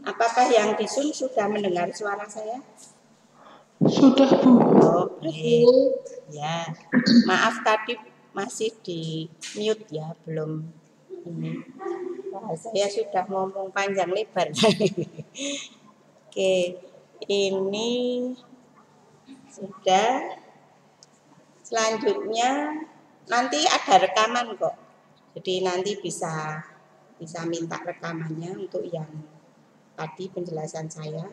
Apakah yang di Zoom sudah mendengar suara saya? Sudah, Bu. Oh, baik. Ya, maaf tadi masih di mute ya, belum ini. Wah, saya sudah ngomong panjang lebar. Oke, ini sudah. Selanjutnya nanti ada rekaman kok. Jadi nanti bisa minta rekamannya untuk yang tadi penjelasan saya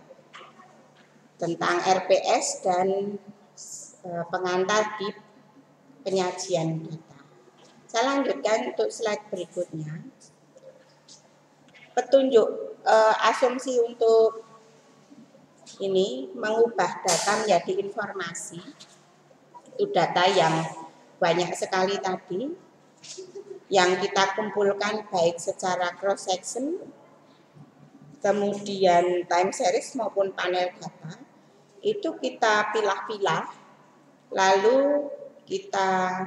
tentang RPS dan pengantar di penyajian data. Saya lanjutkan untuk slide berikutnya. Petunjuk asumsi untuk ini mengubah data menjadi informasi. Itu data yang banyak sekali tadi yang kita kumpulkan baik secara cross section, kemudian time series maupun panel data. Itu kita pilah-pilah, lalu kita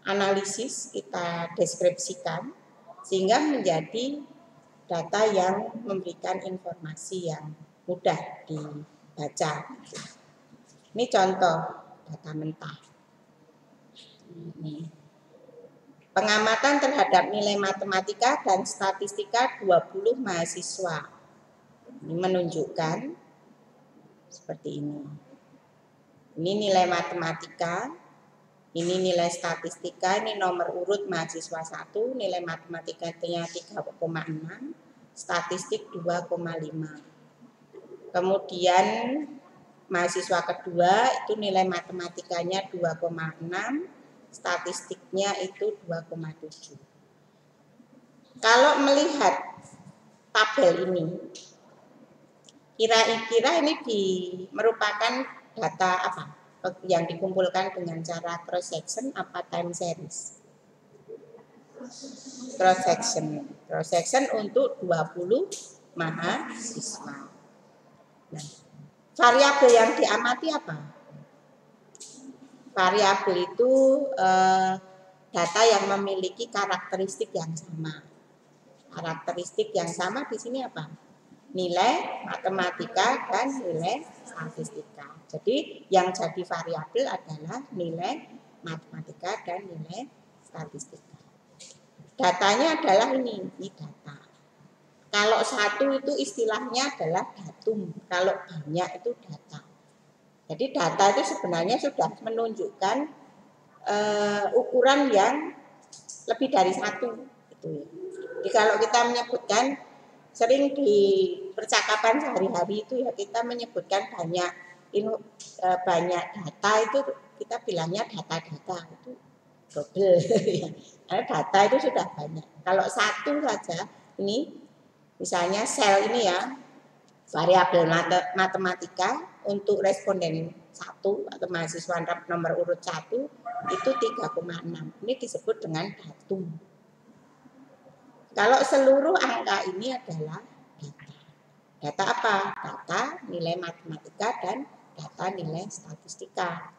analisis, kita deskripsikan sehingga menjadi data yang memberikan informasi yang mudah dibaca. Ini contoh data mentah. Ini. Pengamatan terhadap nilai matematika dan statistika 20 mahasiswa. Ini menunjukkan seperti ini. Ini nilai matematika, ini nilai statistika, ini nomor urut mahasiswa 1, nilai matematikanya 3,6, statistik 2,5. Kemudian mahasiswa kedua itu nilai matematikanya 2,6, statistiknya itu 2,7. Kalau melihat tabel ini, kira-kira ini merupakan data apa yang dikumpulkan dengan cara cross section apa time series? Cross section untuk 20 mahasiswa. Nah, variabel yang diamati apa? Variabel itu data yang memiliki karakteristik yang sama. Karakteristik yang sama di sini apa? Nilai matematika dan nilai statistika. Jadi yang jadi variabel adalah nilai matematika dan nilai statistika. Datanya adalah ini data. Kalau satu itu istilahnya adalah datum, kalau banyak itu data. Jadi data itu sebenarnya sudah menunjukkan ukuran yang lebih dari satu. Gitu. Jadi kalau kita menyebutkan sering di percakapan sehari-hari itu ya kita menyebutkan banyak data itu kita bilangnya data-data itu double. Karena data itu sudah banyak. Kalau satu saja ini misalnya sel ini ya variabel matematika untuk responden 1 atau mahasiswa nomor urut 1 itu 3,6. Ini disebut dengan datum. Kalau seluruh angka ini adalah data. Data apa? Data nilai matematika dan data nilai statistika.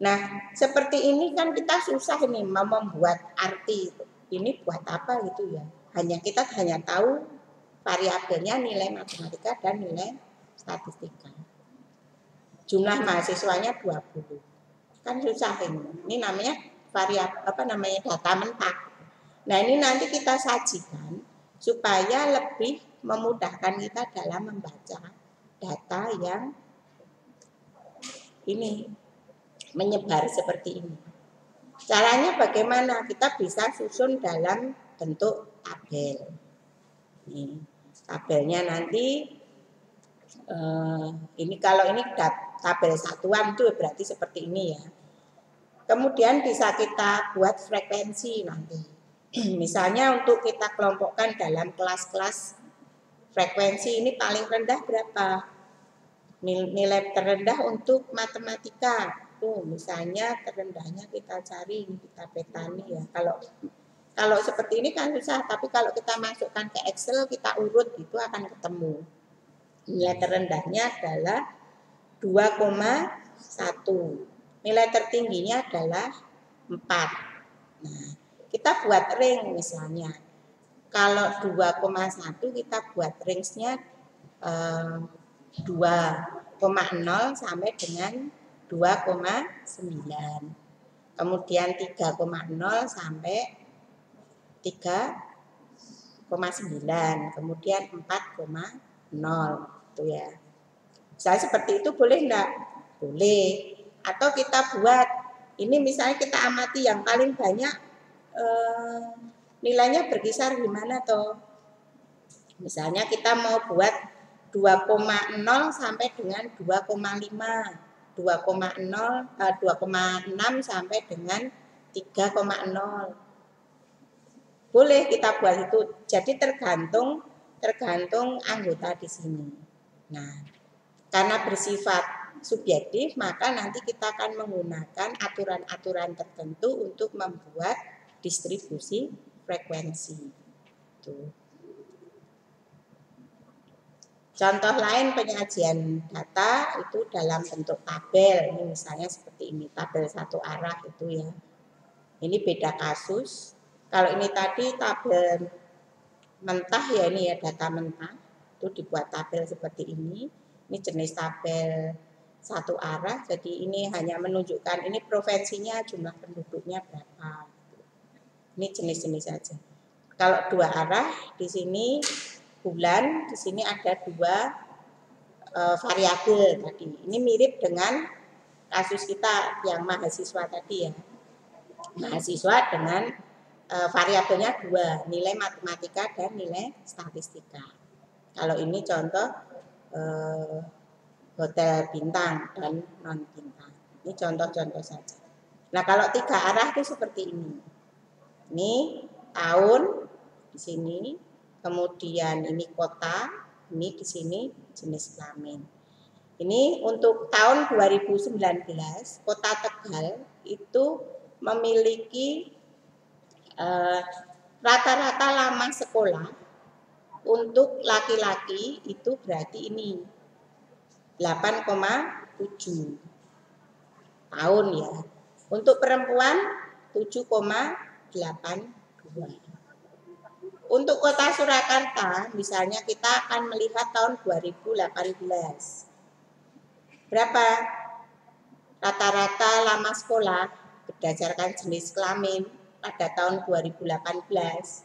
Nah, seperti ini kan kita susah nih membuat arti. Ini buat apa gitu ya? Kita hanya tahu variabelnya nilai matematika dan nilai statistika. Jumlah mahasiswanya 20. Kan susah ini. Ini namanya data mentah. Nah, ini nanti kita sajikan supaya lebih memudahkan kita dalam membaca data yang ini menyebar seperti ini. Caranya bagaimana? Kita bisa susun dalam bentuk tabel. Ini tabelnya nanti ini kalau ini tabel satuan itu berarti seperti ini ya. Kemudian bisa kita buat frekuensi nanti. Misalnya untuk kita kelompokkan dalam kelas-kelas frekuensi ini paling rendah berapa? Nilai terendah untuk matematika. Tuh, misalnya terendahnya kita cari, kita petani ya. Kalau seperti ini kan susah, tapi kalau kita masukkan ke Excel, kita urut itu akan ketemu. Nilai terendahnya adalah 2,1. Nilai tertingginya adalah 4. Nah, kita buat ring misalnya. Kalau 2,1 kita buat range-nya 2,0 sampai dengan 2,9. Kemudian 3,0 sampai 3,9. Kemudian 4,0 itu ya. Saya seperti itu boleh enggak? Boleh. Atau kita buat ini misalnya kita amati yang paling banyak nilainya berkisar gimana toh? Misalnya kita mau buat 2,0 sampai dengan 2,5, 2,6 sampai dengan 3,0. Boleh kita buat itu. Jadi tergantung anggota di sini. Nah, karena bersifat subjektif, maka nanti kita akan menggunakan aturan-aturan tertentu untuk membuat distribusi frekuensi. Tuh. Contoh lain penyajian data itu dalam bentuk tabel. Ini misalnya seperti ini, tabel satu arah itu ya. Ini beda kasus. Kalau ini tadi tabel mentah ya, ini ya data mentah. Itu dibuat tabel seperti ini. Ini jenis tabel satu arah. Jadi ini hanya menunjukkan ini provinsinya, jumlah penduduknya berapa. Ini jenis-jenis saja. Kalau dua arah di sini bulan, di sini ada dua variabel tadi. Ini mirip dengan kasus kita yang mahasiswa tadi ya. Mahasiswa dengan variabelnya dua, nilai matematika dan nilai statistika. Kalau ini contoh hotel bintang dan non bintang. Ini contoh-contoh saja. Nah kalau tiga arah itu seperti ini. Ini tahun di sini, kemudian ini kota, ini di sini jenis kelamin. Ini untuk tahun 2019, Kota Tegal itu memiliki rata-rata lama sekolah untuk laki-laki itu berarti ini 8,7 tahun ya. Untuk perempuan 7,82. Untuk Kota Surakarta misalnya kita akan melihat tahun 2018. Berapa rata-rata lama sekolah berdasarkan jenis kelamin pada tahun 2018?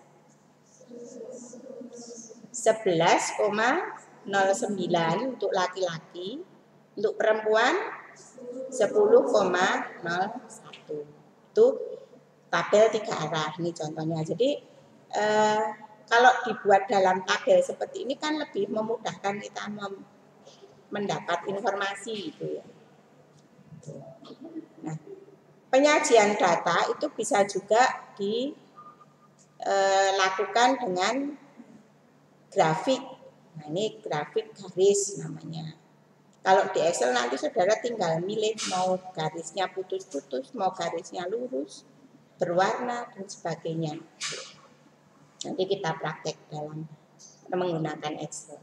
11,09 untuk laki-laki, untuk perempuan 10,01. Itu tabel tiga arah ini contohnya. Jadi kalau dibuat dalam tabel seperti ini kan lebih memudahkan kita mendapat informasi itu ya. Nah, penyajian data itu bisa juga dilakukan dengan grafik. Nah, ini grafik garis namanya. Kalau di Excel nanti saudara tinggal milih mau garisnya putus-putus, mau garisnya lurus, berwarna dan sebagainya. Nanti kita praktek dalam menggunakan Excel.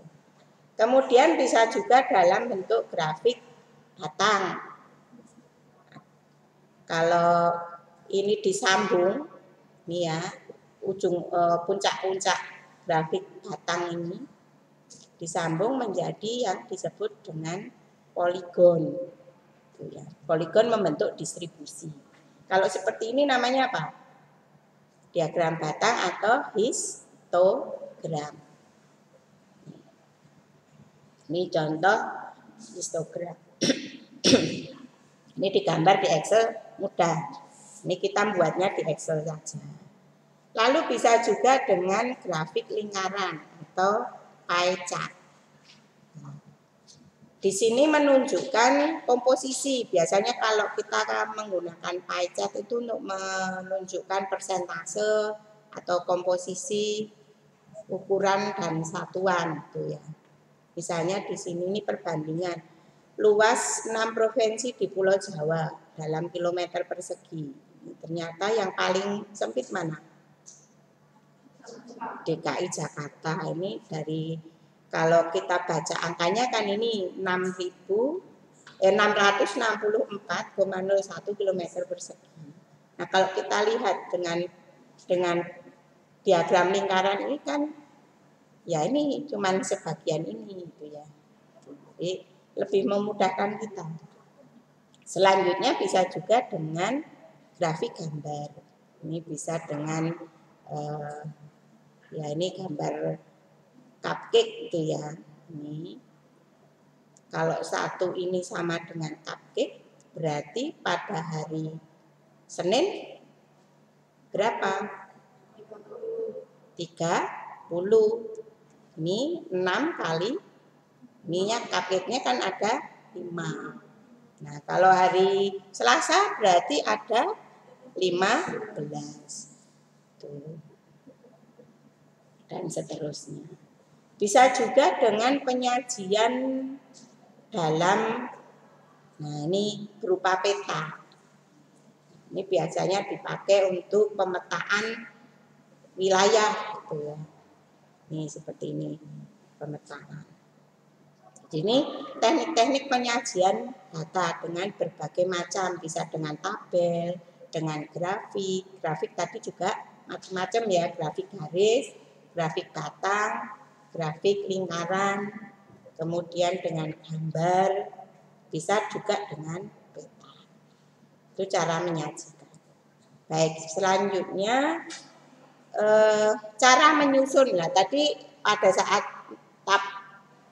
Kemudian bisa juga dalam bentuk grafik batang. Kalau ini disambung, nih ya, ujung puncak-puncak grafik batang ini disambung menjadi yang disebut dengan poligon. Poligon membentuk distribusi. Kalau seperti ini namanya apa? Diagram batang atau histogram. Ini contoh histogram. Ini digambar di Excel mudah. Ini kita buatnya di Excel saja. Lalu bisa juga dengan grafik lingkaran atau pie chart. Di sini menunjukkan komposisi. Biasanya kalau kita menggunakan pie chart itu untuk menunjukkan persentase atau komposisi ukuran dan satuan itu ya. Misalnya di sini ini perbandingan luas 6 provinsi di Pulau Jawa dalam kilometer persegi. Ternyata yang paling sempit mana? DKI Jakarta. Ini dari kalau kita baca angkanya kan ini 664,01 km persegi. Nah kalau kita lihat dengan diagram lingkaran ini kan ya ini cuman sebagian ini gitu ya. Jadi lebih memudahkan kita. Selanjutnya bisa juga dengan grafik gambar. Ini bisa dengan ya ini gambar cupcake gitu ya. Ini kalau satu ini sama dengan cupcake, berarti pada hari Senin berapa? 30. Ini 6 kali. Ininya cupcake-nya kan ada 5. Nah, kalau hari Selasa berarti ada 15. Tuh. Dan seterusnya. Bisa juga dengan penyajian dalam, nah ini berupa peta. Ini biasanya dipakai untuk pemetaan wilayah gitu ya. Ini seperti ini pemetaan. Ini teknik-teknik penyajian data dengan berbagai macam, bisa dengan tabel, dengan grafik. Grafik tadi juga macam-macam ya, grafik garis, grafik batang, grafik lingkaran, kemudian dengan gambar, bisa juga dengan peta. Itu cara menyajikan. Baik, selanjutnya cara menyusun. Nah, tadi pada saat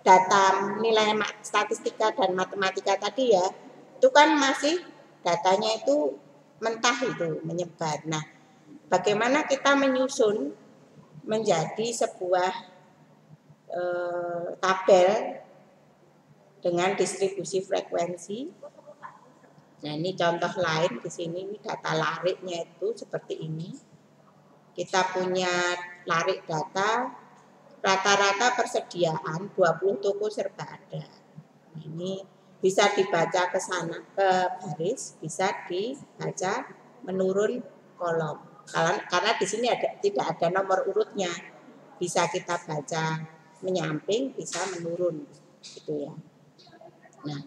data nilai statistika dan matematika tadi ya, itu kan masih datanya itu mentah itu menyebar. Nah, bagaimana kita menyusun menjadi sebuah tabel dengan distribusi frekuensi. Nah, ini contoh lain di sini, ini data lariknya itu seperti ini. Kita punya larik data rata-rata persediaan 20 toko serba ada. Nah, ini bisa dibaca ke sana ke baris, bisa dibaca menurun kolom. Karena di sini tidak ada nomor urutnya. Bisa kita baca menyamping, bisa menurun gitu ya. Nah,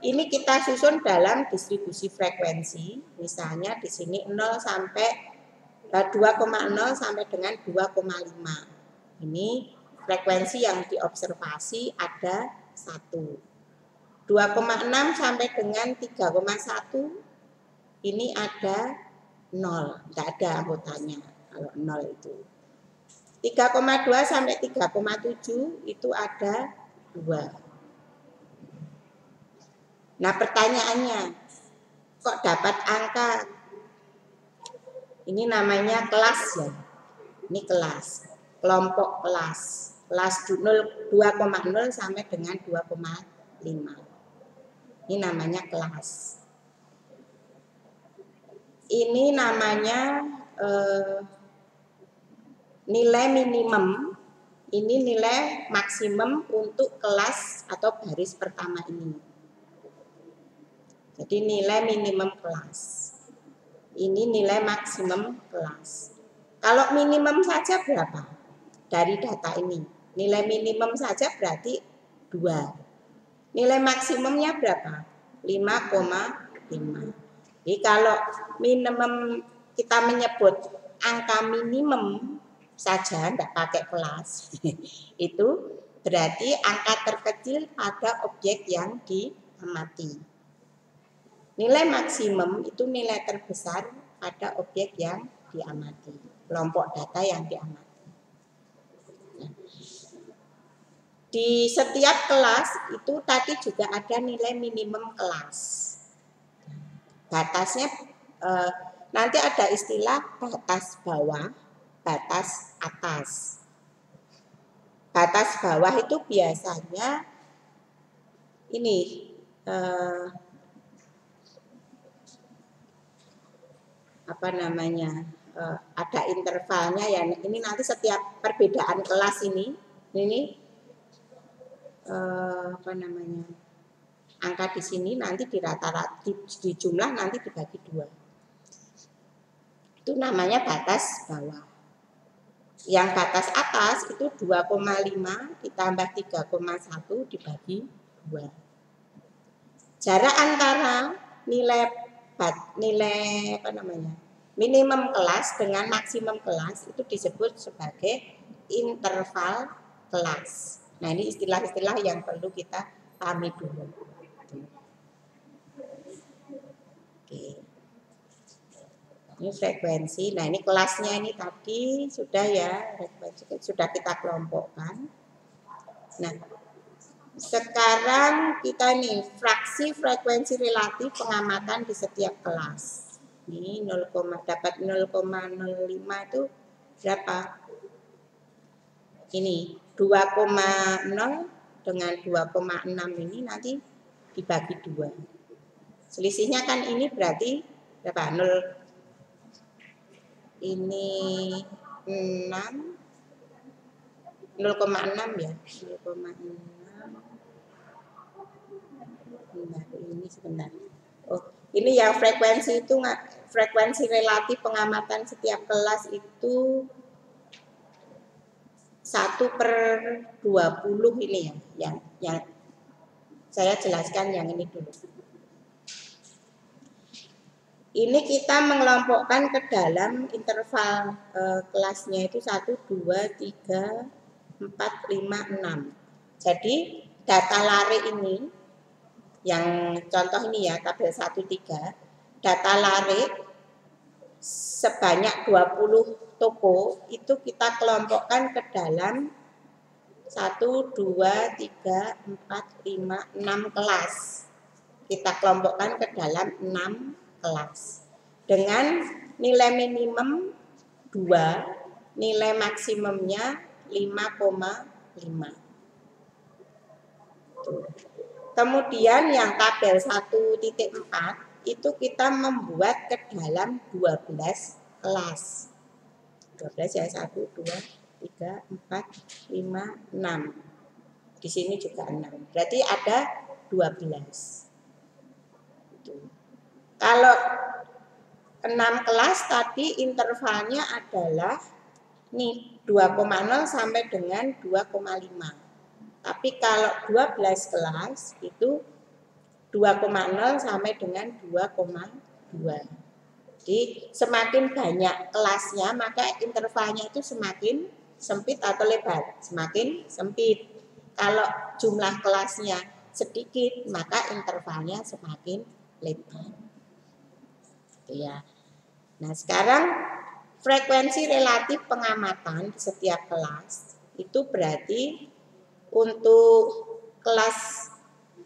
ini kita susun dalam distribusi frekuensi. Misalnya di sini 0 sampai 2,0 sampai dengan 2,5. Ini frekuensi yang diobservasi ada 1. 2,6 sampai dengan 3,1 ini ada 0, tidak ada anggotanya kalau 0 itu. 3,2 sampai 3,7 itu ada 2. Nah, pertanyaannya, kok dapat angka? Ini namanya kelas ya. Ini kelas, kelompok kelas. Kelas 2,0 sampai dengan 2,5. Ini namanya kelas. Ini namanya nilai minimum. Ini nilai maksimum untuk kelas atau baris pertama ini. Jadi nilai minimum kelas. Ini nilai maksimum kelas. Kalau minimum saja berapa? Dari data ini. Nilai minimum saja berarti 2. Nilai maksimumnya berapa? 5,5. Jadi kalau minimum kita menyebut angka minimum saja, tidak pakai kelas, itu berarti angka terkecil pada objek yang diamati. Nilai maksimum itu nilai terbesar pada objek yang diamati, kelompok data yang diamati. Nah, di setiap kelas itu tadi juga ada nilai minimum kelas. Batasnya nanti ada istilah batas bawah, batas atas. Batas bawah itu biasanya ini ada intervalnya ya. Ini nanti setiap perbedaan kelas ini angka di sini nanti di rata-rata di jumlah nanti dibagi 2. Itu namanya batas bawah. Yang batas atas itu 2,5 ditambah 3,1 dibagi 2. Jarak antara nilai minimum kelas dengan maksimum kelas itu disebut sebagai interval kelas. Nah, ini istilah-istilah yang perlu kita pahami dulu. Oke. Ini frekuensi. Nah, ini kelasnya ini tadi sudah ya, frekuensi sudah kita kelompokkan. Nah, sekarang kita nih fraksi frekuensi relatif pengamatan di setiap kelas. Ini dapat 0,05 itu berapa? Ini 2,0 dengan 2,6 ini nanti dibagi 2. Selisihnya kan ini berarti berapa? 0 ini 6 0,6 ya. 0,6. Ini sebentar. Oh, ini yang frekuensi itu frekuensi relatif pengamatan setiap kelas itu 1/20 ini ya, yang saya jelaskan yang ini dulu. Ini kita mengelompokkan ke dalam interval kelasnya itu 1, 2, 3, 4, 5, 6. Jadi data lare ini yang contoh ini ya, tabel 1, 3, data lare sebanyak 20 toko itu kita kelompokkan ke dalam 1, 2, 3, 4, 5, 6 kelas. Kita kelompokkan ke dalam 6 kelas. Dengan nilai minimum 2, nilai maksimumnya 5,5. Kemudian yang tabel 1.4 itu kita membuat ke dalam 12 kelas. 12 ya, 1, 2, 3, 4, 5, 6. Di sini juga 6. Berarti ada 12. Kalau 6 kelas tadi intervalnya adalah nih 2,0 sampai dengan 2,5. Tapi kalau 12 kelas itu 2,0 sampai dengan 2,2. Jadi semakin banyak kelasnya maka intervalnya itu semakin sempit atau lebar, semakin sempit. Kalau jumlah kelasnya sedikit maka intervalnya semakin lebar. Ya. Nah, sekarang frekuensi relatif pengamatan di setiap kelas itu berarti untuk kelas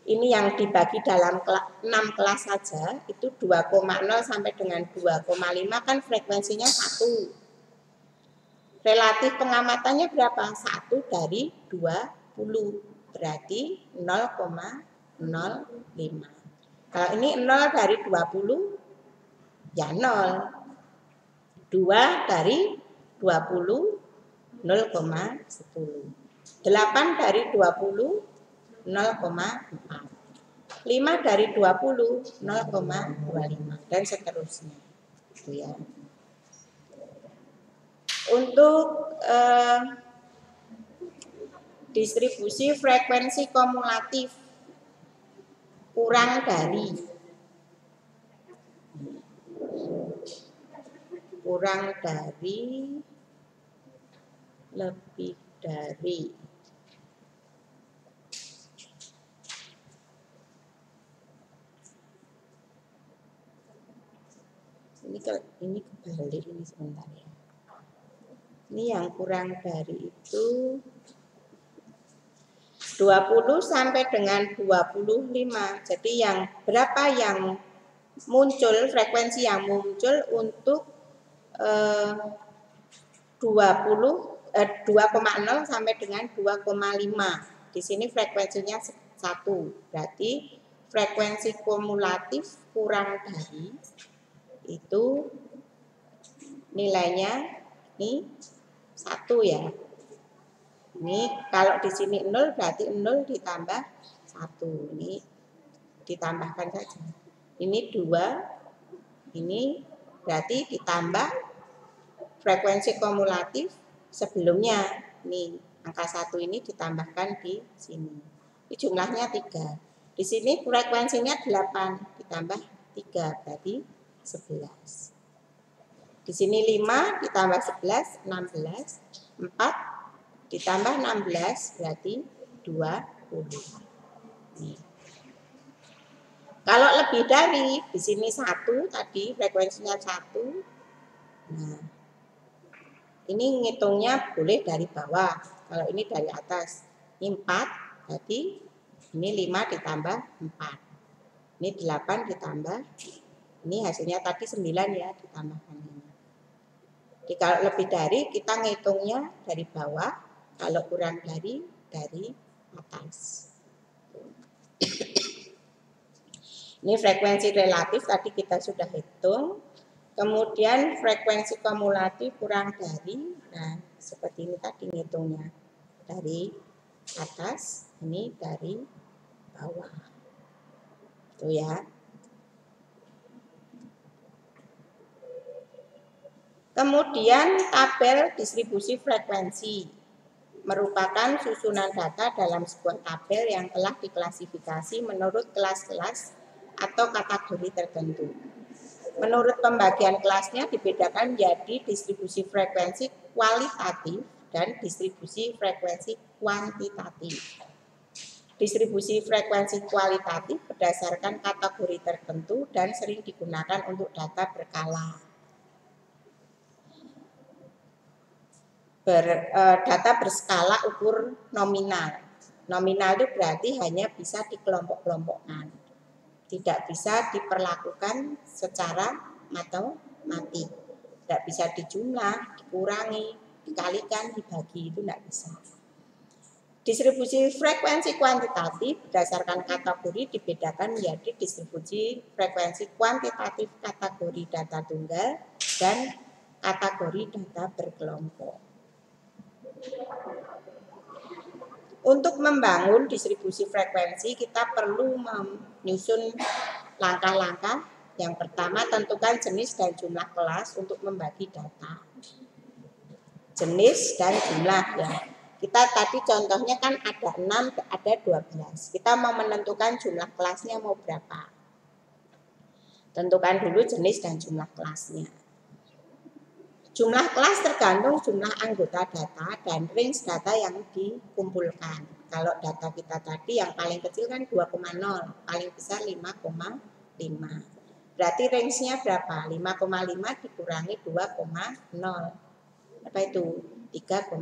ini yang dibagi dalam 6 kelas saja itu 2,0 sampai dengan 2,5 kan frekuensinya 1. Relatif pengamatannya berapa? 1 dari 20 berarti 0,05. Kalau ini 0 dari 20 ya 0. 2 dari 20 0,10. 8 dari 20 0,4. 5 dari 20 0,25 dan seterusnya. Itu ya. Untuk distribusi frekuensi kumulatif kurang dari lebih dari. Ini kebalik ini sebentar ya. Ini yang kurang dari itu 20 sampai dengan 25. Jadi yang berapa yang muncul, frekuensi yang muncul untuk 2,0 sampai dengan 2,5. Di sini frekuensinya 1. Berarti frekuensi kumulatif kurang dari itu nilainya ini 1 ya. Ini kalau di sini 0 berarti 0 ditambah 1. Ini ditambahkan saja. Ini 2. Ini berarti ditambah frekuensi kumulatif sebelumnya. Nih, angka 1 ini ditambahkan di sini. Ini jumlahnya 3. Di sini frekuensinya 8 ditambah 3 berarti 11. Di sini 5 ditambah 11, 16. 4 ditambah 16 berarti 20. Nih. Kalau lebih dari, di sini 1 tadi, frekuensinya 1. Nah, ini ngitungnya boleh dari bawah. Kalau ini dari atas. Ini 4, berarti ini 5 ditambah 4. Ini 8 ditambah, ini hasilnya tadi 9 ya, ditambahkan ini. Jadi kalau lebih dari, kita ngitungnya dari bawah. Kalau kurang dari atas. Ini frekuensi relatif tadi kita sudah hitung. Kemudian frekuensi kumulatif kurang dari, nah seperti ini tadi ngitungnya. Dari atas, ini dari bawah. Itu ya. Kemudian tabel distribusi frekuensi merupakan susunan data dalam sebuah tabel yang telah diklasifikasi menurut kelas-kelas atau kategori tertentu. Menurut pembagian kelasnya dibedakan menjadi distribusi frekuensi kualitatif dan distribusi frekuensi kuantitatif. Distribusi frekuensi kualitatif berdasarkan kategori tertentu dan sering digunakan untuk data berkala. Data berskala ukur nominal. Nominal itu berarti hanya bisa dikelompok-kelompokkan. Tidak bisa diperlakukan secara matematik. Tidak bisa dijumlah, dikurangi, dikalikan, dibagi, itu tidak bisa. Distribusi frekuensi kuantitatif berdasarkan kategori dibedakan menjadi distribusi frekuensi kuantitatif kategori data tunggal dan kategori data berkelompok. Untuk membangun distribusi frekuensi, kita perlu menyusun langkah-langkah. Yang pertama, tentukan jenis dan jumlah kelas untuk membagi data. Jenis dan jumlah ya. Kita tadi contohnya kan ada 6, ada 12. Kita mau menentukan jumlah kelasnya mau berapa. Tentukan dulu jenis dan jumlah kelasnya. Jumlah kelas tergantung jumlah anggota data dan range data yang dikumpulkan. Kalau data kita tadi yang paling kecil kan 2,0, paling besar 5,5. Berarti range-nya berapa? 5,5 dikurangi 2,0. Apa itu? 3,5.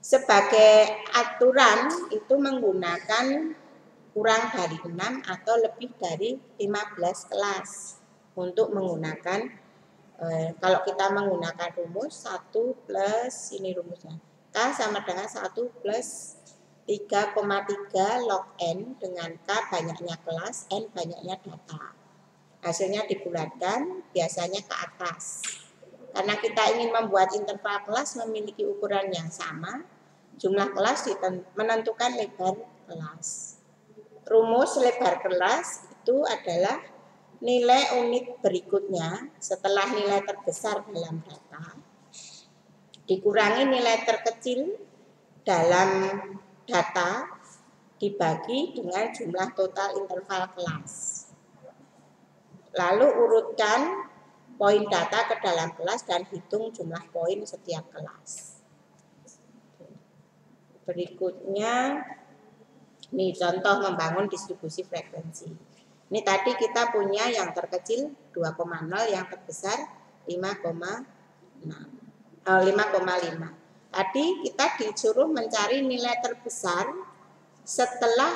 Sebagai aturan itu menggunakan kurang dari 6 atau lebih dari 15 kelas. Untuk menggunakan kalau kita menggunakan rumus 1 plus ini rumusnya K sama dengan 1 plus 3,3 log N dengan K banyaknya kelas, N banyaknya data. Hasilnya dibulatkan biasanya ke atas. Karena kita ingin membuat interval kelas memiliki ukuran yang sama, jumlah kelas menentukan lebar kelas. Rumus lebar kelas itu adalah nilai unit berikutnya setelah nilai terbesar dalam data dikurangi nilai terkecil dalam data dibagi dengan jumlah total interval kelas. Lalu urutkan poin data ke dalam kelas dan hitung jumlah poin setiap kelas. Berikutnya ini contoh membangun distribusi frekuensi. Ini tadi kita punya yang terkecil 2,0, yang terbesar 5,5. Tadi kita disuruh mencari nilai terbesar setelah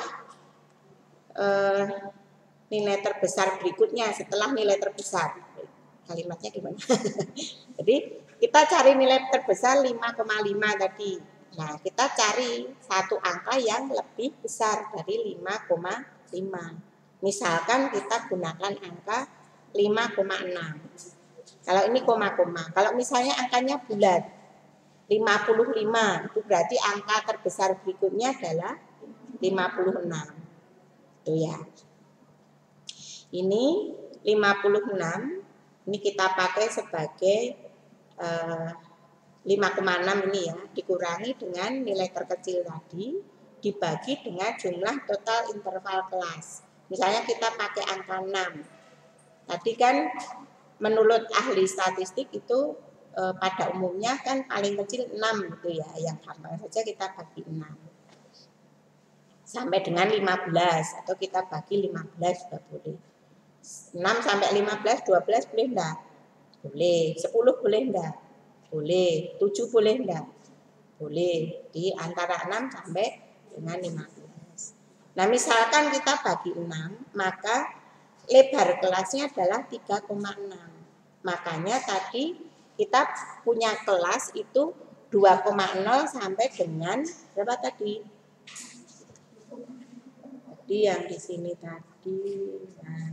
nilai terbesar berikutnya, setelah nilai terbesar. Kalimatnya gimana? Jadi kita cari nilai terbesar 5,5 tadi. Nah, kita cari satu angka yang lebih besar dari 5,5. Misalkan kita gunakan angka 5,6. Kalau ini koma-koma. Kalau misalnya angkanya bulat 55, itu berarti angka terbesar berikutnya adalah 56. Itu ya. Ini 56. Ini kita pakai sebagai 5,6 ini ya, dikurangi dengan nilai terkecil tadi dibagi dengan jumlah total interval kelas. Misalnya kita pakai angka 6. Tadi kan menurut ahli statistik itu pada umumnya kan paling kecil 6 gitu ya. Yang gampang saja kita bagi 6 sampai dengan 15 atau kita bagi 15 juga boleh. 6 sampai 15, 12 boleh enggak? Boleh. 10 boleh enggak? Boleh. 7 boleh enggak? Boleh. Di antara 6 sampai dengan 15. Nah, misalkan kita bagi 6, maka lebar kelasnya adalah 3,6. Makanya tadi kita punya kelas itu 2,0 sampai dengan berapa tadi? Tadi yang di sini tadi. Nah,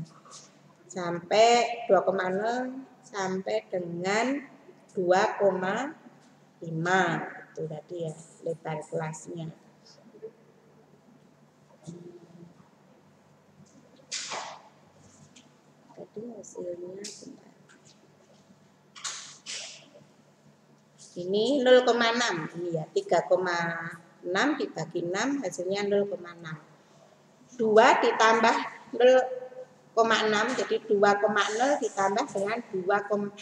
sampai 2,0 sampai dengan 2,5 itu tadi ya lebar kelasnya. Tadi hasilnya bentar. Ini 0,6 ini ya 3,6 dibagi 6 hasilnya 0,6. 2 ditambah 0,6 jadi 2,0 ditambah dengan 2,0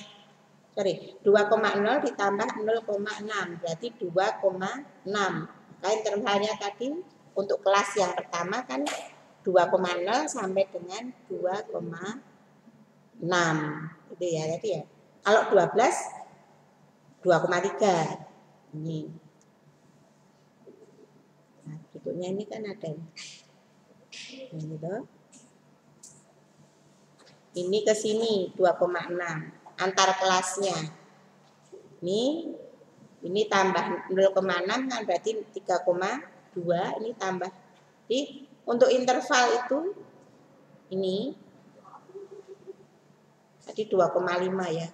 ditambah 0,6 berarti 2,6. Maka intervalnya tadi untuk kelas yang pertama kan 2,0 sampai dengan 2,6 itu ya tadi ya. Kalau 12 2,3 ini. Nah, berikutnya ini kan ada ini toh. Ini ke sini 2,6 antar kelasnya. Ini tambah 0,6 kan berarti 3,2 ini tambah. Jadi untuk interval itu ini tadi 2,5 ya.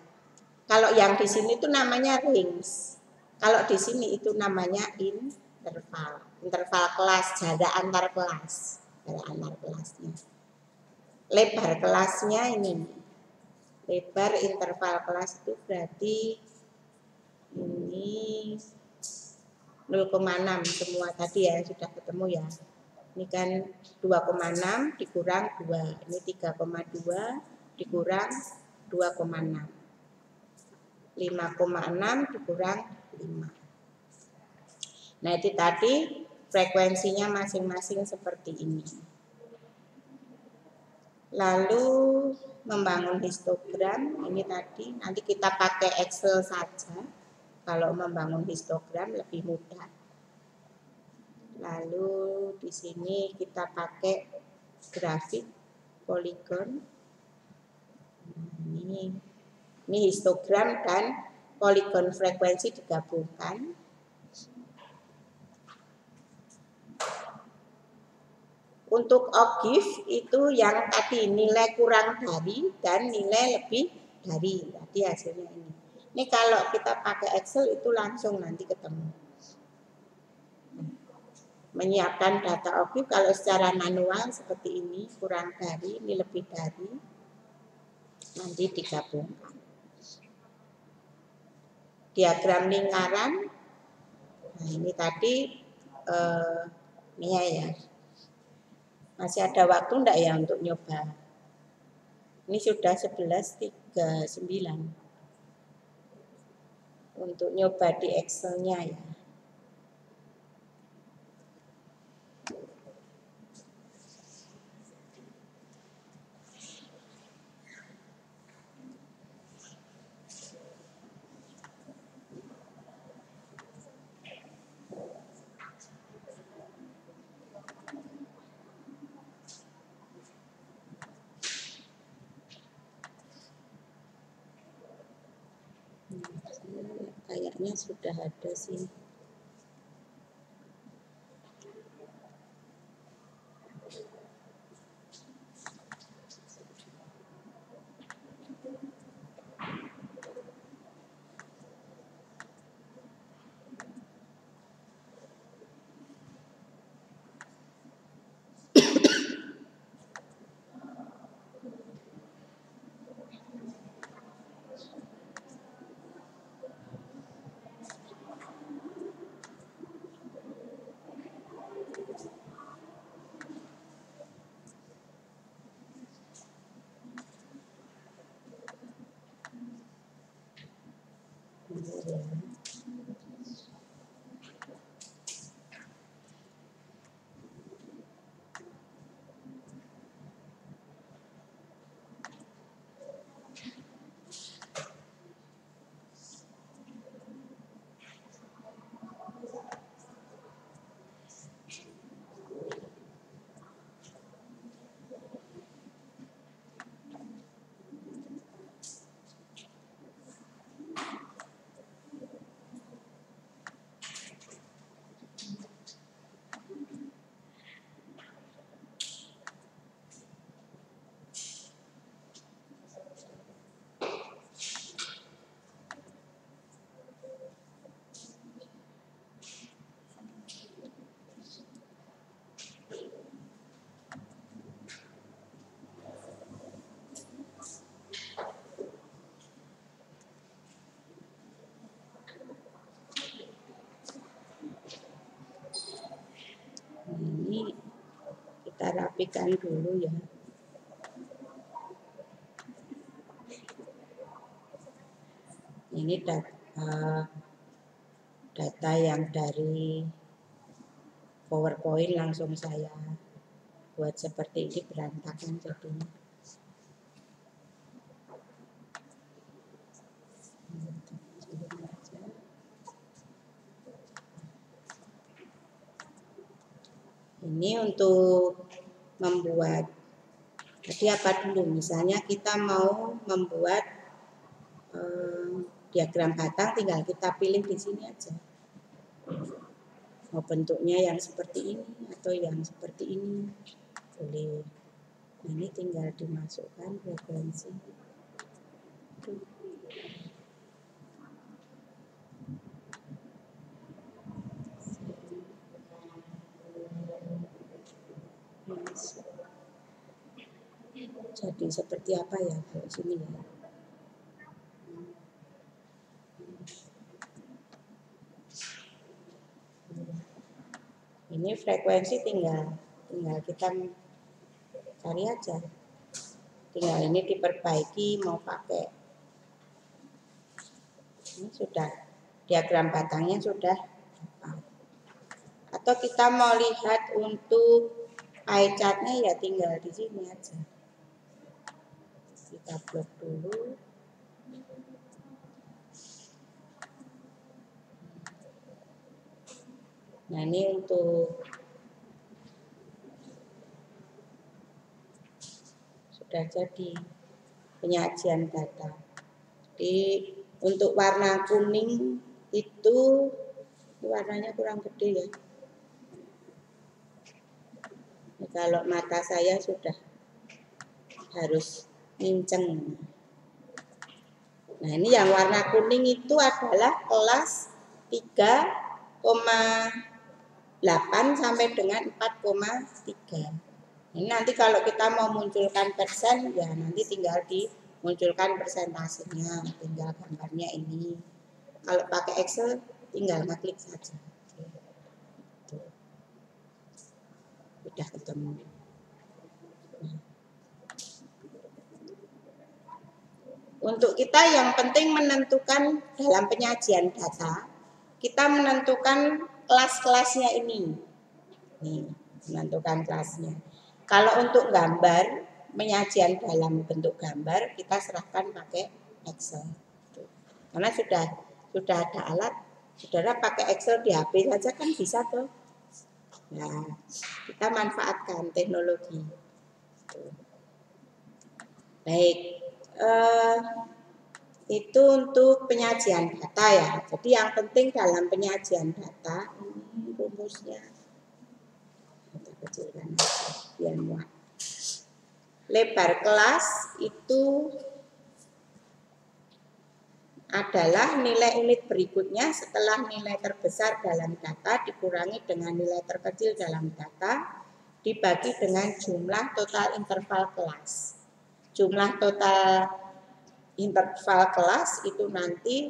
Kalau yang di sini itu namanya range. Kalau di sini itu namanya interval. Interval kelas, jarak antar kelas. Jarak antar kelasnya. Lebar kelasnya ini. Lebar interval kelas itu berarti ini 0,6 semua tadi ya sudah ketemu ya. Ini kan 2,6 dikurang 2. Ini 3,2 dikurang 2,6. 5,6 dikurang 5. Nah, itu tadi frekuensinya masing-masing seperti ini. Lalu membangun histogram ini tadi nanti kita pakai Excel saja. Kalau membangun histogram lebih mudah. Lalu di sini kita pakai grafik poligon. Ini histogram dan poligon frekuensi digabungkan. Untuk OGIF itu yang tadi nilai kurang dari dan nilai lebih dari. Tadi hasilnya ini. Ini kalau kita pakai Excel itu langsung nanti ketemu. Menyiapkan data OGIF kalau secara manual seperti ini kurang dari, ini lebih dari, nanti digabungkan. Diagram lingkaran. Nah, ini tadi ini ya. Masih ada waktu enggak ya untuk nyoba? Ini sudah 11.39. Untuk nyoba di Excel-nya ya. Kayaknya sudah ada sih. Ya. Ini kita rapikan dulu ya. Ini data yang dari PowerPoint langsung saya buat seperti ini, berantakan jadinya. Ini untuk membuat, jadi apa dulu? Misalnya kita mau membuat diagram batang, tinggal kita pilih di sini aja. Mau bentuknya yang seperti ini atau yang seperti ini, boleh. Ini tinggal dimasukkan frekuensi. Jadi seperti apa ya kalau sini ya? Ini frekuensi tinggal kita cari aja. Tinggal ini diperbaiki mau pakai. Ini sudah diagram batangnya sudah. Atau kita mau lihat untuk pie chart-nya ya tinggal di sini aja. Kita blok dulu. Nah ini untuk sudah jadi penyajian data. Jadi untuk warna kuning itu warnanya kurang gede ya. Nah, kalau mata saya sudah harus minceng. Nah ini yang warna kuning itu adalah kelas 3,8 sampai dengan 4,3. Ini nanti kalau kita mau munculkan persen ya nanti tinggal dimunculkan persentasenya, tinggal gambarnya ini. Kalau pakai Excel tinggal ngeklik saja. Udah ketemu. Untuk kita yang penting menentukan dalam penyajian data, kita menentukan kelas-kelasnya ini. Nih, menentukan kelasnya. Kalau untuk gambar, penyajian dalam bentuk gambar, kita serahkan pakai Excel. Karena sudah ada alat, saudara pakai Excel di HP saja kan bisa tuh. Nah, kita manfaatkan teknologi. Baik, itu untuk penyajian data ya. Jadi yang penting dalam penyajian data ini rumusnya kita kecilkan biar muat. Lebar kelas itu adalah nilai unit berikutnya setelah nilai terbesar dalam data dikurangi dengan nilai terkecil dalam data dibagi dengan jumlah total interval kelas. Jumlah total interval kelas itu nanti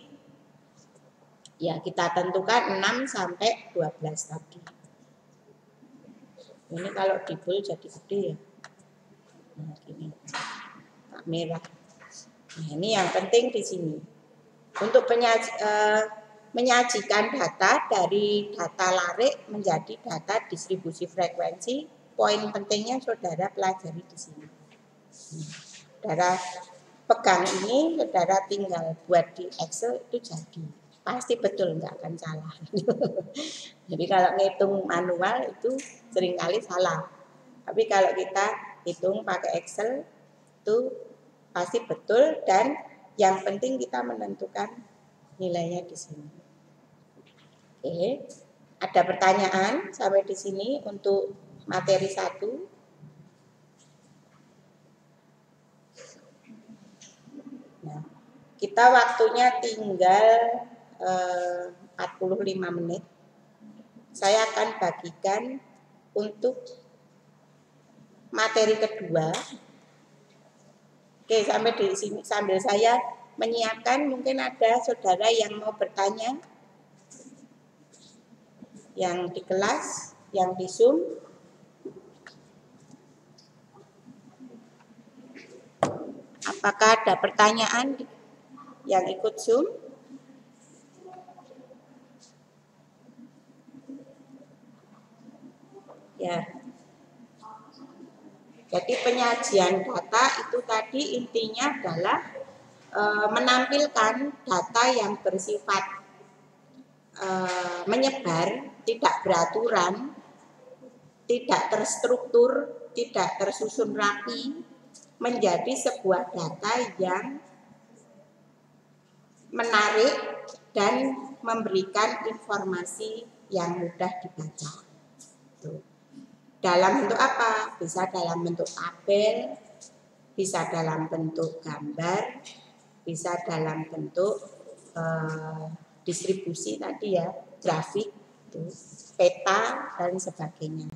ya kita tentukan 6 sampai 12 tadi. Ini kalau di bold jadi gede ya. Nah, gini. Tak merah. Nah, ini yang penting di sini. untuk menyajikan data dari data larik menjadi data distribusi frekuensi. Poin pentingnya saudara pelajari di sini. Saudara pegang ini, saudara tinggal buat di Excel itu jadi. Pasti betul, nggak akan salah. Jadi kalau ngitung manual itu seringkali salah. Tapi kalau kita hitung pakai Excel itu pasti betul, dan yang penting kita menentukan nilainya di sini. Oke. Ada pertanyaan sampai di sini untuk materi 1? Nah, kita waktunya tinggal 45 menit. Saya akan bagikan untuk materi kedua. Oke, sampai di sini sambil saya menyiapkan, mungkin ada saudara yang mau bertanya, yang di kelas, yang di Zoom. Apakah ada pertanyaan yang ikut Zoom? Ya. Jadi penyajian data itu tadi intinya adalah menampilkan data yang bersifat menyebar, tidak beraturan, tidak terstruktur, tidak tersusun rapi, menjadi sebuah data yang menarik dan memberikan informasi yang mudah dibaca. Dalam bentuk apa? Bisa dalam bentuk tabel, bisa dalam bentuk gambar, bisa dalam bentuk distribusi tadi ya, grafik, peta dan sebagainya.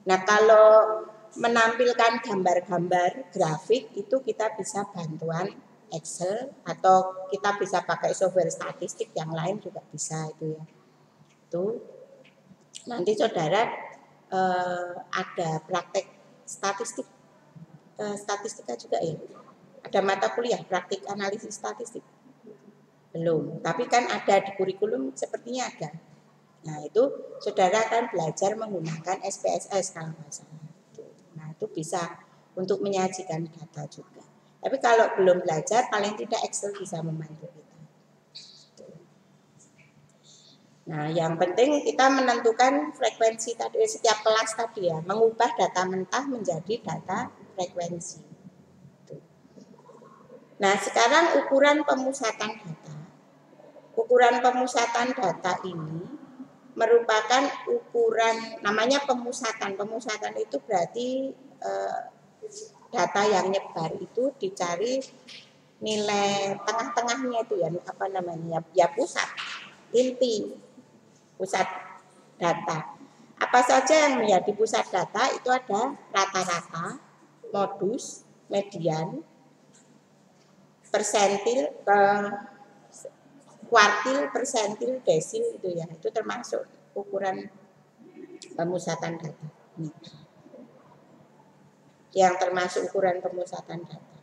Nah, kalau menampilkan gambar-gambar grafik itu kita bisa bantuan Excel, atau kita bisa pakai software statistik yang lain juga bisa itu ya. Itu nanti saudara ada praktek statistika juga ya. Ada mata kuliah praktik analisis statistik. Belum, tapi kan ada di kurikulum sepertinya ada. Nah, itu saudara akan belajar menggunakan SPSS kalau nggak salah. Nah, itu bisa untuk menyajikan data juga. Tapi kalau belum belajar, paling tidak Excel bisa membantu kita. Nah, yang penting kita menentukan frekuensi tadi setiap kelas tadi ya, mengubah data mentah menjadi data frekuensi. Nah, sekarang ukuran pemusatan data. Ukuran pemusatan data ini merupakan ukuran, namanya pemusatan. Pemusatan itu berarti data yang nyebar itu dicari nilai tengah-tengahnya itu ya, apa namanya? Ya pusat, inti pusat data. Apa saja yang menjadi pusat data itu ada rata-rata, modus, median, persentil, kuartil, persentil, desil itu ya. Itu termasuk ukuran pemusatan data. Yang termasuk ukuran pemusatan data.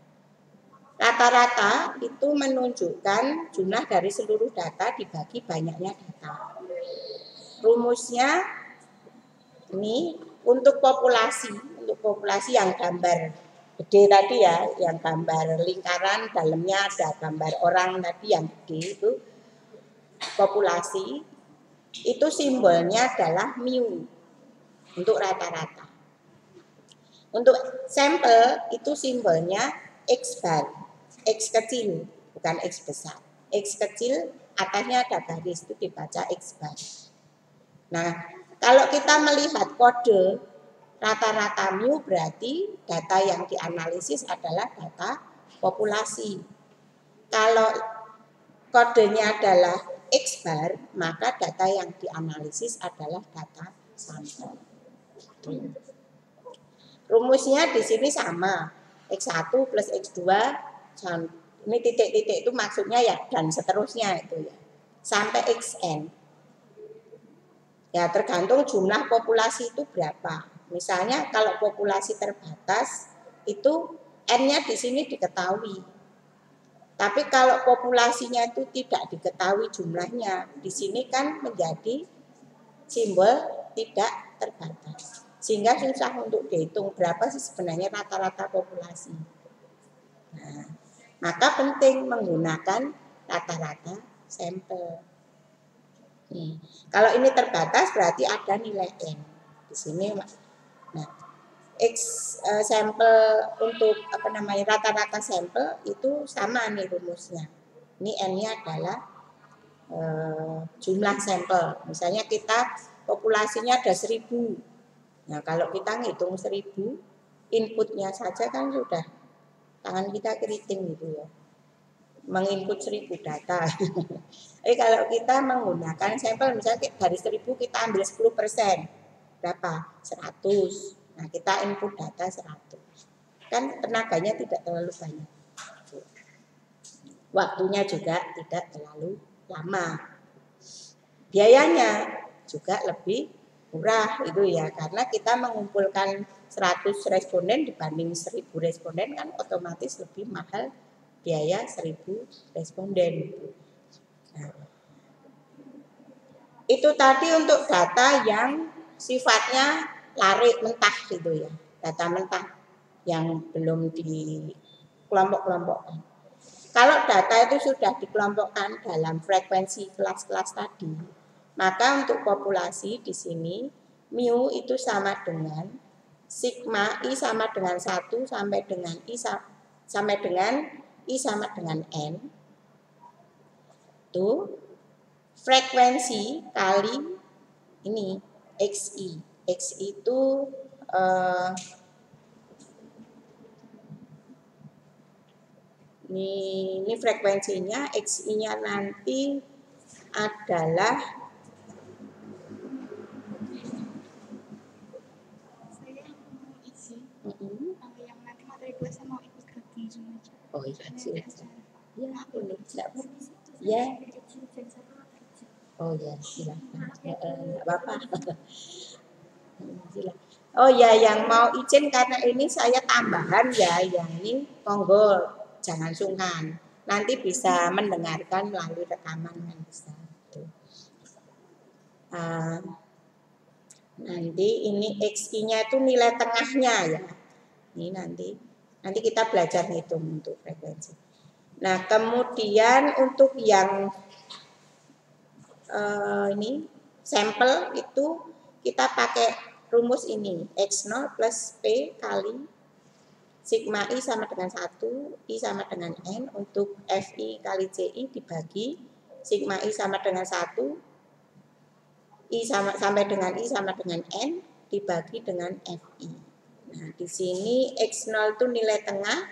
Rata-rata itu menunjukkan jumlah dari seluruh data dibagi banyaknya data. Rumusnya ini untuk populasi yang gambar gede tadi ya, yang gambar lingkaran dalamnya ada gambar orang tadi yang gede itu populasi, itu simbolnya adalah mu untuk rata-rata. Untuk sampel itu simbolnya X bar, X kecil bukan X besar. X kecil atasnya ada garis itu dibaca X bar. Nah, kalau kita melihat kode rata-rata mu berarti data yang dianalisis adalah data populasi. Kalau kodenya adalah X bar, maka data yang dianalisis adalah data sampel. Rumusnya di sini sama, X1 plus X2, ini titik-titik itu maksudnya ya dan seterusnya itu ya, sampai Xn. Ya tergantung jumlah populasi itu berapa. Misalnya kalau populasi terbatas itu N-nya di sini diketahui. Tapi kalau populasinya itu tidak diketahui jumlahnya, di sini kan menjadi simbol tidak terbatas. Sehingga susah untuk dihitung berapa sih sebenarnya rata-rata populasi. Nah, maka penting menggunakan rata-rata sampel. Kalau ini terbatas berarti ada nilai N. Di sini nah, X sampel untuk rata-rata sampel itu sama nih rumusnya. Ini N-nya adalah jumlah sampel. Misalnya kita populasinya ada 1000. Nah, kalau kita ngitung 1000, inputnya saja kan sudah tangan kita keriting gitu ya. Menginput 1000 data. Jadi kalau kita menggunakan sampel misalnya dari 1000 kita ambil 10%. Berapa? 100. Nah, kita input data 100. Kan tenaganya tidak terlalu banyak. Waktunya juga tidak terlalu lama. Biayanya juga lebih murah itu ya, karena kita mengumpulkan 100 responden dibanding 1000 responden kan otomatis lebih mahal biaya 1000 responden. Nah, itu tadi untuk data yang sifatnya larik mentah gitu ya, data mentah yang belum dikelompok-kelompokkan. Kalau data itu sudah dikelompokkan dalam frekuensi kelas-kelas tadi, maka untuk populasi di sini mu itu sama dengan sigma i sama dengan 1 sampai dengan i sampai dengan i sama dengan n. Itu frekuensi kali ini xi. Xi itu ini frekuensinya, xi-nya nanti adalah yang nanti materi kelasnya mau ikut gabung Zoom aja. Oh iya, silakan. Ya, boleh. Enggak apa. Ya. Oh ya, silakan. Enggak apa-apa. Silakan. Oh ya, yang mau izin karena ini saya tambahan ya, yang ini monggo jangan sungkan. Nanti bisa mendengarkan melalui rekaman kan bisa. Nanti ini xi-nya itu nilai tengahnya ya. Ini nanti kita belajar hitung untuk frekuensi. Nah, kemudian untuk yang ini sampel itu kita pakai rumus ini x0 plus p kali sigma i sama dengan 1, i sama dengan n untuk fi kali ci dibagi sigma i sama dengan 1, i sampai dengan i sama dengan n dibagi dengan fi. Nah, di sini x0 itu nilai tengah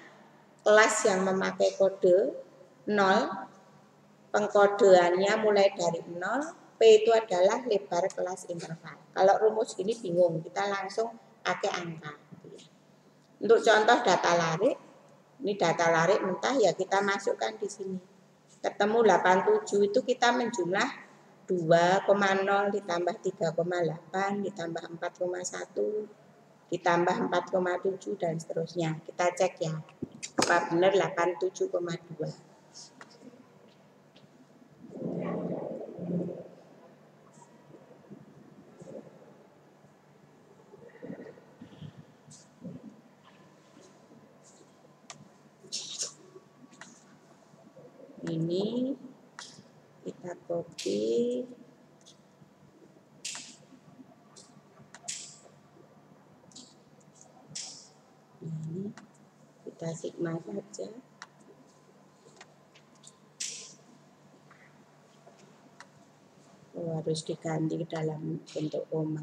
kelas yang memakai kode 0, pengkodeannya mulai dari 0, P itu adalah lebar kelas interval. Kalau rumus ini bingung, kita langsung pakai angka. Untuk contoh data larik, ini data larik mentah ya kita masukkan di sini. Ketemu 87 itu kita menjumlah 2,0 ditambah 3,8 ditambah 4,1 ditambah 4,7 dan seterusnya. Kita cek ya, apa benar 87,2. Ini kita copy. Ini kita sigma saja. Harus diganti dalam bentuk koma.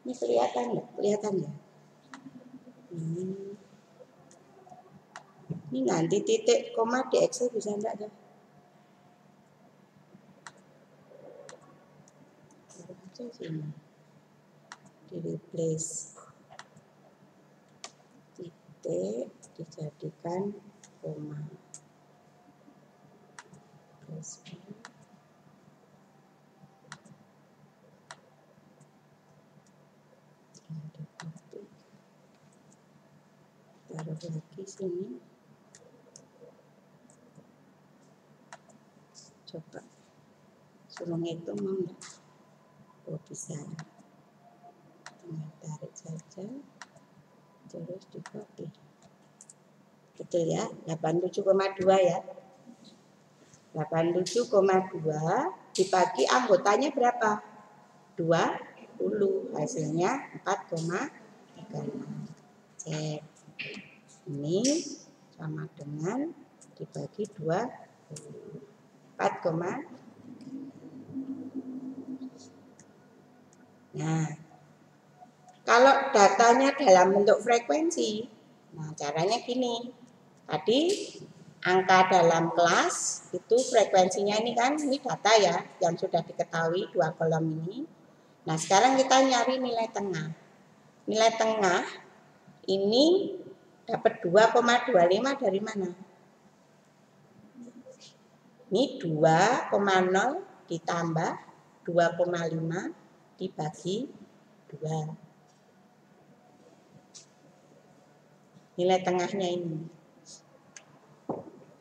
Ini kelihatan ya? Kelihatan ya? Ini ganti titik koma di Excel bisa enggak ya? aja sini. Di replace titik dijadikan koma. Terus taruh lagi sini. Coba suruh ngitung mau nggak? Oh bisa. Tinggal tarik saja, terus di copy. Betul ya, 87,2 ya. 87,2 dibagi anggotanya berapa? 20, hasilnya 4,36. Cek. Ini sama dengan dibagi 20. 4, nah, kalau datanya dalam bentuk frekuensi, nah caranya gini. Tadi angka dalam kelas itu frekuensinya ini kan, ini data ya yang sudah diketahui 2 kolom ini. Nah sekarang kita nyari nilai tengah. Nilai tengah ini dapat 2,25 dari mana? Ini 2,0 ditambah 2,5 dibagi 2. Nilai tengahnya ini.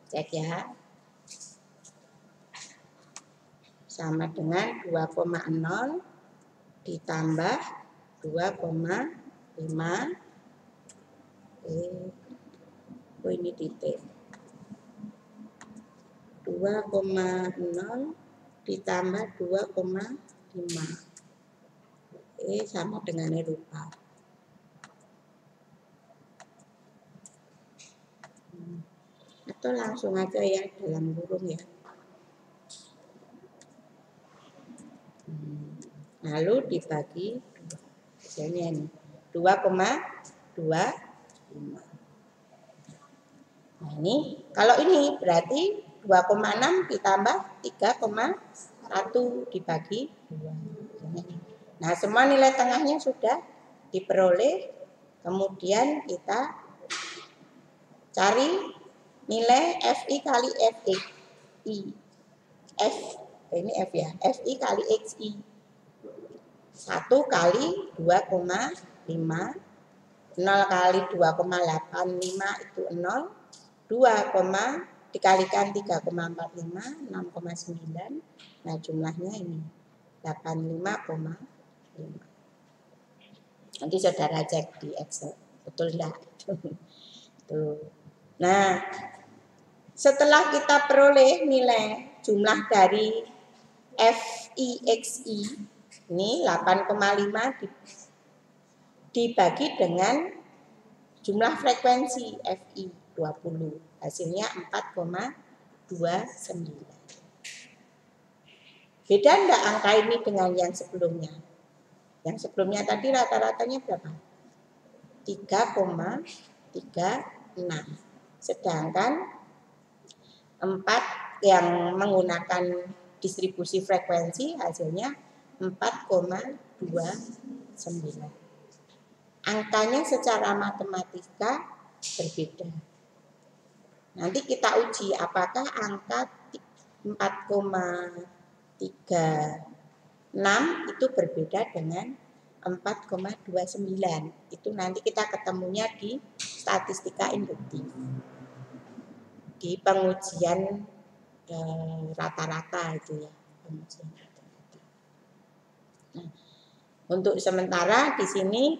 Cek ya. Sama dengan 2,0 ditambah 2,5. Oh ini titik. 2,0 ditambah 2,5. Sama dengan rupa. Atau langsung aja ya dalam kurung ya. Lalu dibagi 2. Misalnya ini 2,25. Nah ini kalau ini berarti 2,6 ditambah 3,1 dibagi 2. Nah semua nilai tengahnya sudah diperoleh. Kemudian kita cari nilai FI kali FX. Ini F ya, FI kali XI. 1 kali 2,5. 0 kali 2,85 itu 0. 2, dikalikan 3,45, 6,9. Nah jumlahnya ini 85,5. Nanti saudara cek di Excel, betul enggak? Tuh. Nah, setelah kita peroleh nilai jumlah dari FIXI ini 8,5 dibagi dengan jumlah frekuensi FI 20, hasilnya 4,29. Beda enggak angka ini dengan yang sebelumnya? Yang sebelumnya tadi rata-ratanya berapa? 3,36. Sedangkan 4 yang menggunakan distribusi frekuensi hasilnya 4,29. Angkanya secara matematika berbeda. Nanti kita uji apakah angka 4,36 itu berbeda dengan 4,29. Itu nanti kita ketemunya di statistika induktif. Di pengujian rata-rata itu ya. Pengujian rata-rata. Nah, untuk sementara di sini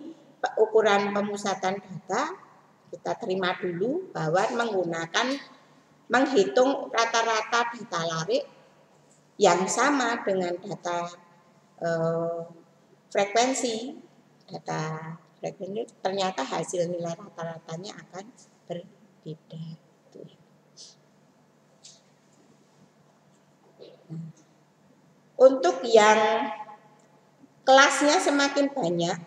ukuran pemusatan data kita terima dulu bahwa menghitung rata-rata data larik yang sama dengan data frekuensi ternyata hasil nilai rata-ratanya akan berbeda. Nah, untuk yang kelasnya semakin banyak,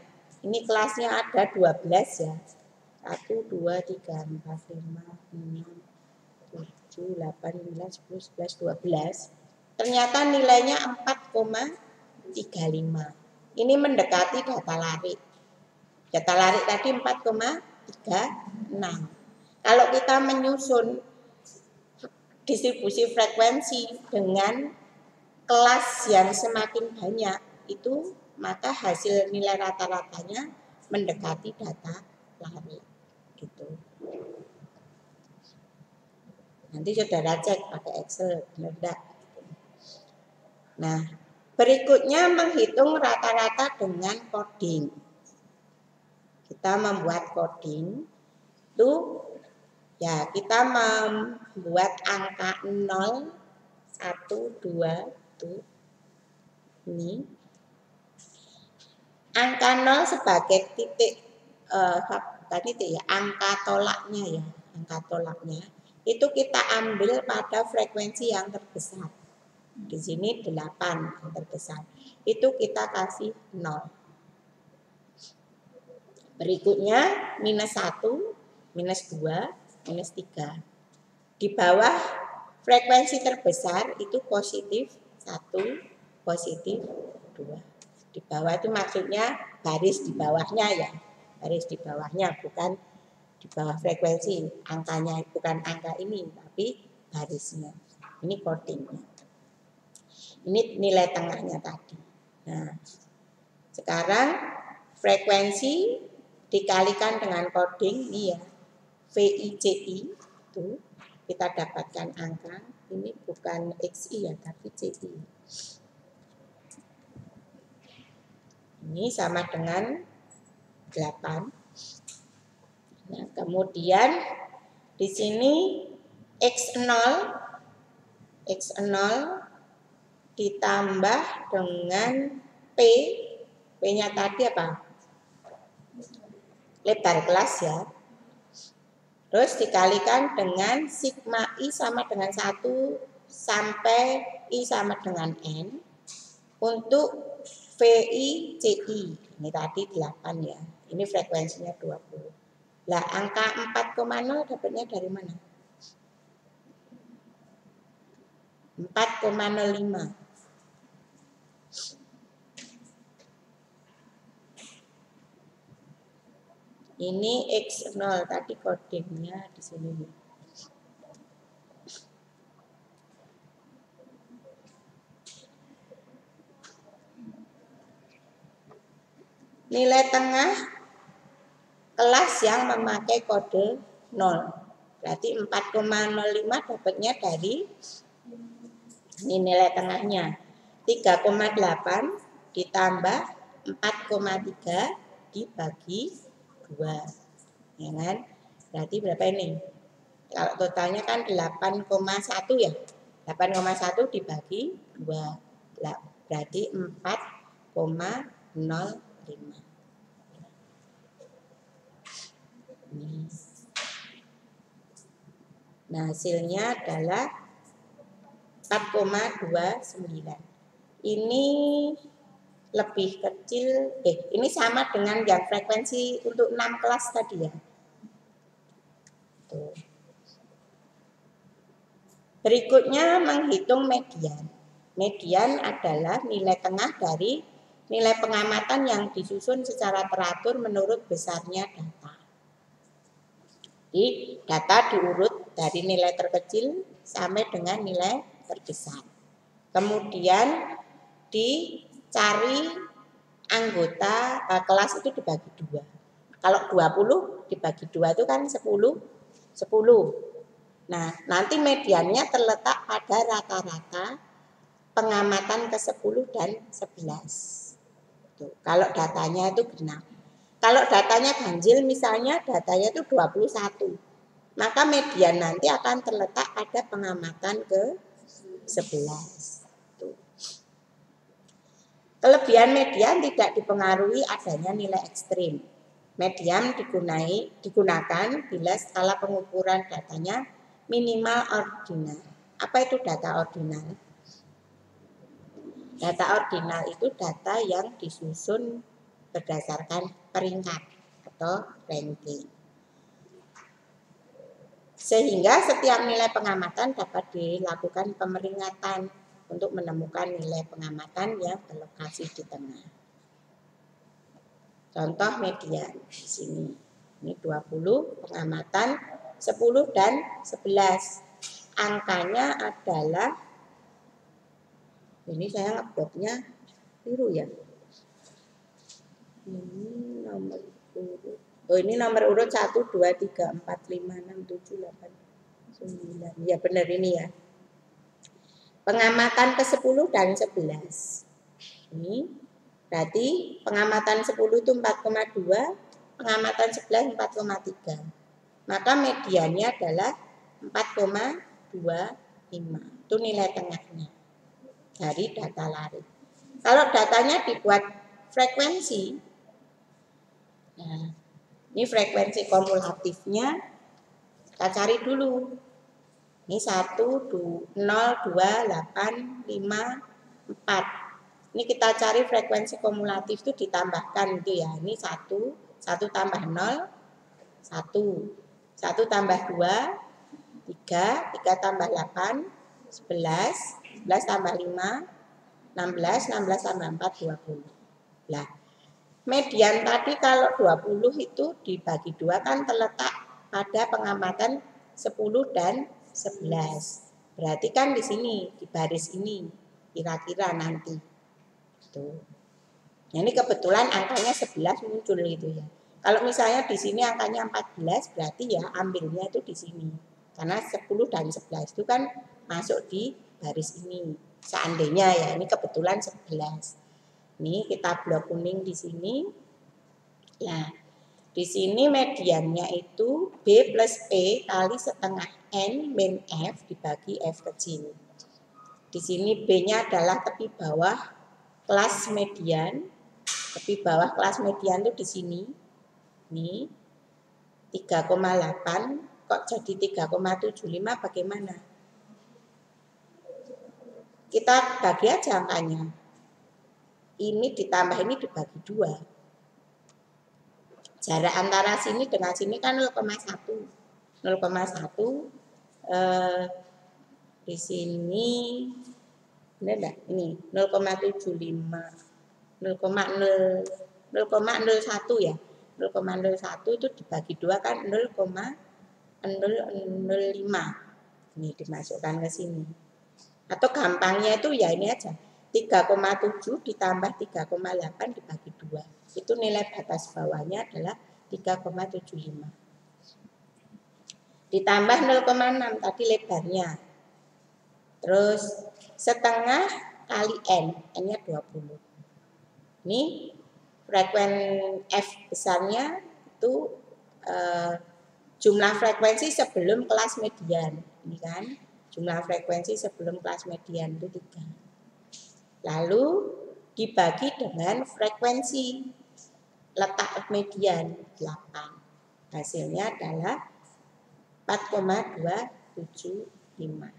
ini kelasnya ada 12 ya. 1, 2, 3, 4, 5, 6, 7, 8, 9, 10, 11, 12. Ternyata nilainya 4,35. Ini mendekati data larik. Data larik tadi 4,36. Kalau kita menyusun distribusi frekuensi dengan kelas yang semakin banyak, itu maka hasil nilai rata-ratanya mendekati data larik gitu. Nanti saudara cek pakai Excel, benar enggak? Nah, berikutnya menghitung rata-rata dengan coding. Kita membuat coding itu ya, kita membuat angka 0, 1, 2 tuh. Ini angka 0 sebagai titik ya, angka tolaknya ya, angka tolaknya itu kita ambil pada frekuensi yang terbesar. Di sini 8 yang terbesar. Itu kita kasih 0. Berikutnya minus 1, minus 2, minus 3. Di bawah frekuensi terbesar itu positif 1, positif 2. Di bawah itu maksudnya baris di bawahnya ya. Baris di bawahnya, bukan di bawah frekuensi. Angkanya bukan angka ini, tapi barisnya. Ini codingnya. Ini nilai tengahnya tadi. Nah, sekarang frekuensi dikalikan dengan coding ini ya, VICI itu kita dapatkan angka, ini bukan XI ya, tapi CI. Ini sama dengan 8. Nah, kemudian di sini X0 ditambah dengan P. P-nya tadi apa? Lebar kelas ya. Terus dikalikan dengan sigma I sama dengan 1 sampai I sama dengan N untuk VICI. Ini tadi 8 ya. Ini frekuensinya 20. Lah angka 4,0 dapatnya dari mana? 4,05. Ini X0 tadi codingnya di sini. Nilai tengah kelas yang memakai kode 0. Berarti 4,05 dapatnya dari ini nilai tengahnya. 3,8 ditambah 4,3 dibagi 2. Ya kan? Berarti berapa ini? Kalau totalnya kan 8,1 ya. 8,1 dibagi 2. Berarti 4,05. Nah, hasilnya adalah 4,29. Ini lebih kecil, ini sama dengan yang frekuensi untuk 6 kelas tadi ya. Tuh. Berikutnya menghitung median. Median adalah nilai tengah dari nilai pengamatan yang disusun secara teratur menurut besarnya data. Jadi data diurut dari nilai terkecil sampai dengan nilai terbesar. Kemudian dicari anggota kelas itu dibagi 2. Kalau 20 dibagi 2 itu kan 10. Nah, nanti mediannya terletak pada rata-rata pengamatan ke-10 dan 11. Tuh, kalau datanya itu genap. Kalau datanya ganjil misalnya datanya itu 21. Maka median nanti akan terletak pada pengamatan ke-11. Kelebihan median tidak dipengaruhi adanya nilai ekstrim. Median digunakan bila skala pengukuran datanya minimal ordinal. Apa itu data ordinal? Data ordinal itu data yang disusun berdasarkan peringkat atau ranking. Sehingga setiap nilai pengamatan dapat dilakukan pemeringatan untuk menemukan nilai pengamatan yang berlokasi di tengah. Contoh median di sini. Ini 20, pengamatan 10 dan 11. Angkanya adalah, ini saya ngebuatnya biru ya. Ini nomor urut. Oh, ini nomor urut 1, 2, 3, 4, 5, 6, 7, 8, 9. Ya benar ini ya. Pengamatan ke-10 dan 11. Ini berarti pengamatan 10 itu 4,2, pengamatan 11 4,3. Maka mediannya adalah 4,25. Itu nilai tengahnya dari data lari. Kalau datanya dibuat frekuensi, nah, ini frekuensi kumulatifnya kita cari dulu. Ini 1, 0, 2, 8, 5, 4. Ini kita cari frekuensi kumulatif itu ditambahkan itu ya. Ini 1 tambah 0, 1. 1 tambah 2, 3. 3 tambah 8, 11. 11 tambah 5, 16. 16 tambah 4, 20. Nah, median tadi kalau 20 itu dibagi 2 kan terletak pada pengamatan 10 dan 11. Berarti kan di sini, di baris ini kira-kira nanti. Tuh. Nah, ini kebetulan angkanya 11 muncul itu ya. Kalau misalnya di sini angkanya 14 berarti ya ambilnya itu di sini. Karena 10 dan 11 itu kan masuk di baris ini. Seandainya ya, ini kebetulan 11. Ini kita blok kuning di sini. Nah, di sini mediannya itu B plus P kali setengah N min F dibagi F kecil. Di sini B-nya adalah tepi bawah kelas median. Tepi bawah kelas median itu di sini. Ini 3,8 kok jadi 3,75 bagaimana? Kita bagi aja angkanya. Ini ditambah ini dibagi 2. Jarak antara sini dengan sini kan 0,1. 0,1 di sini ini enggak? Ini 0,75. 0,01 ya. 0,01 itu dibagi 2 kan 0,005. Ini dimasukkan ke sini. Atau gampangnya itu ya ini aja. 3,7 ditambah 3,8 dibagi 2. Itu nilai batas bawahnya adalah 3,75. Ditambah 0,6 tadi lebarnya. Terus setengah kali N. N-nya 20. Ini frekuensi F besarnya itu jumlah frekuensi sebelum kelas median. Ini kan jumlah frekuensi sebelum kelas median itu 3. Lalu dibagi dengan frekuensi letak median 8. Hasilnya adalah 4,275.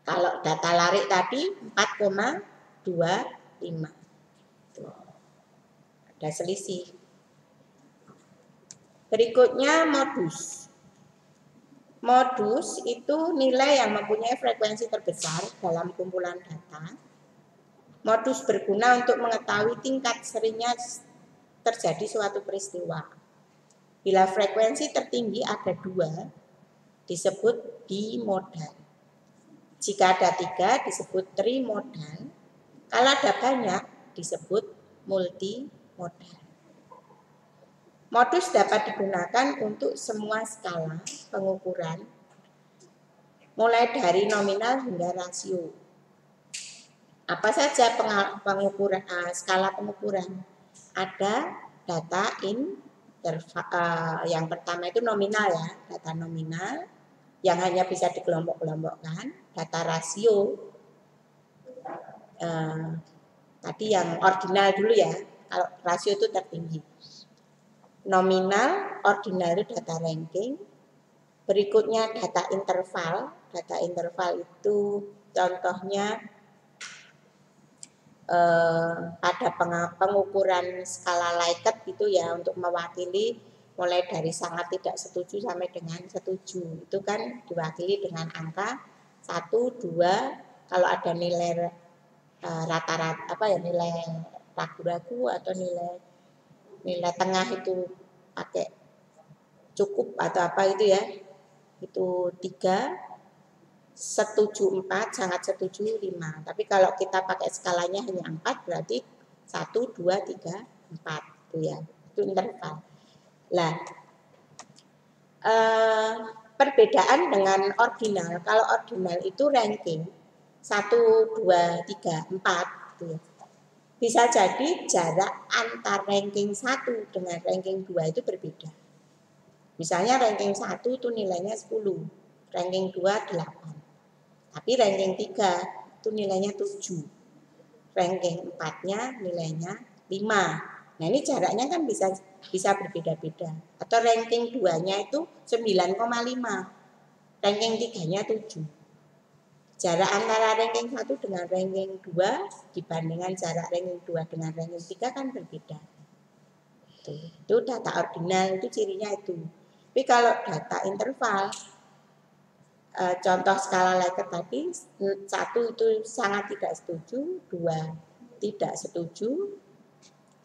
Kalau data larik tadi 4,25. Ada selisih. Berikutnya modus. Modus itu nilai yang mempunyai frekuensi terbesar dalam kumpulan data. Modus berguna untuk mengetahui tingkat seringnya terjadi suatu peristiwa. Bila frekuensi tertinggi ada 2, disebut bimodal. Jika ada 3, disebut trimodal. Kalau ada banyak, disebut multimodal. Modus dapat digunakan untuk semua skala pengukuran, mulai dari nominal hingga rasio. Apa saja pengukuran skala pengukuran? Ada data yang pertama itu nominal ya, data nominal yang hanya bisa dikelompok-kelompokkan. Data rasio tadi yang ordinal dulu ya, kalau rasio itu tertinggi. Nominal, ordinal itu data ranking. Berikutnya data interval. Data interval itu contohnya pada pengukuran skala Likert gitu ya, untuk mewakili mulai dari sangat tidak setuju sampai dengan setuju. Itu kan diwakili dengan angka 1, 2. Kalau ada nilai rata-rata nilai ragu-ragu atau nilai nilai tengah itu pakai cukup atau apa itu ya, itu 3, setuju 4, sangat setuju 5. Tapi kalau kita pakai skalanya hanya 4, berarti 1, 2, 3, 4 itu ya, itu interval. Nah, perbedaan dengan ordinal, kalau ordinal itu ranking 1, 2, 3, 4 gitu ya. Bisa jadi jarak antar ranking 1 dengan ranking 2 itu berbeda. Misalnya ranking 1 itu nilainya 10, ranking 2 8. Tapi ranking 3 itu nilainya 7. Ranking 4-nya nilainya 5. Nah, ini jaraknya kan bisa berbeda-beda. Atau ranking 2-nya itu 9,5. Ranking 3-nya 7. Jarak antara ranking 1 dengan ranking 2 dibandingkan jarak ranking 2 dengan ranking 3 kan berbeda. Itu data ordinal, itu cirinya itu. Tapi kalau data interval, contoh skala Likert tadi, 1 itu sangat tidak setuju, 2 tidak setuju,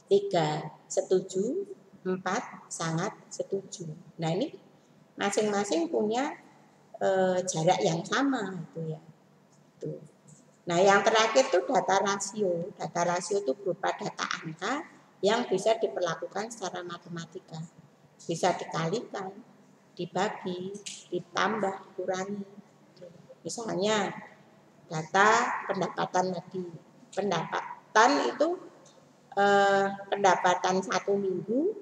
3 setuju, 4 sangat setuju. Nah, ini masing-masing punya jarak yang sama gitu ya. Tuh. Nah, yang terakhir itu data rasio. Data rasio itu berupa data angka yang bisa diperlakukan secara matematika. Bisa dikalikan, dibagi, ditambah, kurangi. Misalnya data pendapatan tadi. Pendapatan itu pendapatan 1 minggu,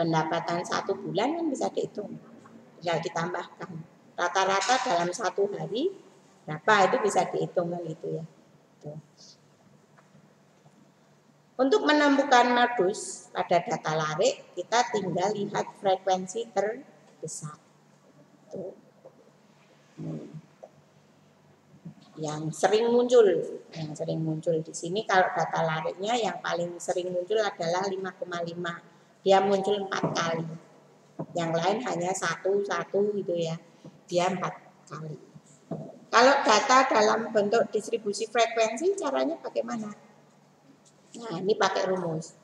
pendapatan 1 bulan kan bisa dihitung. Tinggal ditambahkan. Rata-rata dalam 1 hari berapa itu bisa dihitung kan gitu ya. Tuh. Untuk menemukan modus pada data larik, kita tinggal lihat frekuensi terbesar. Tuh. Yang sering muncul di sini kalau data lariknya yang paling sering muncul adalah 5,5. Dia muncul 4 kali. Yang lain hanya 1 gitu ya. Dia 4 kali. Kalau data dalam bentuk distribusi frekuensi caranya bagaimana? Nah, ini pakai rumus.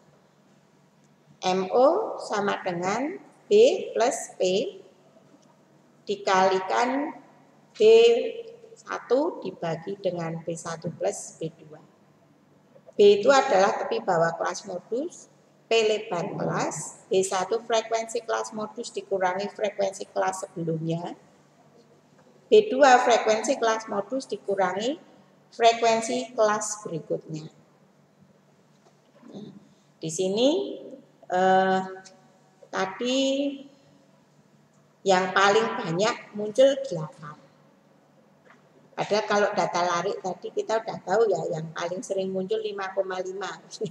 MO sama dengan B plus P dikalikan B1 dibagi dengan B1 plus B2. B itu adalah tepi bawah kelas modus, P lebar kelas, B1 frekuensi kelas modus dikurangi frekuensi kelas sebelumnya, B2 frekuensi kelas modus dikurangi frekuensi kelas berikutnya. Nah, di sini tadi yang paling banyak muncul 8. Padahal kalau data larik tadi kita udah tahu ya yang paling sering muncul 5,5.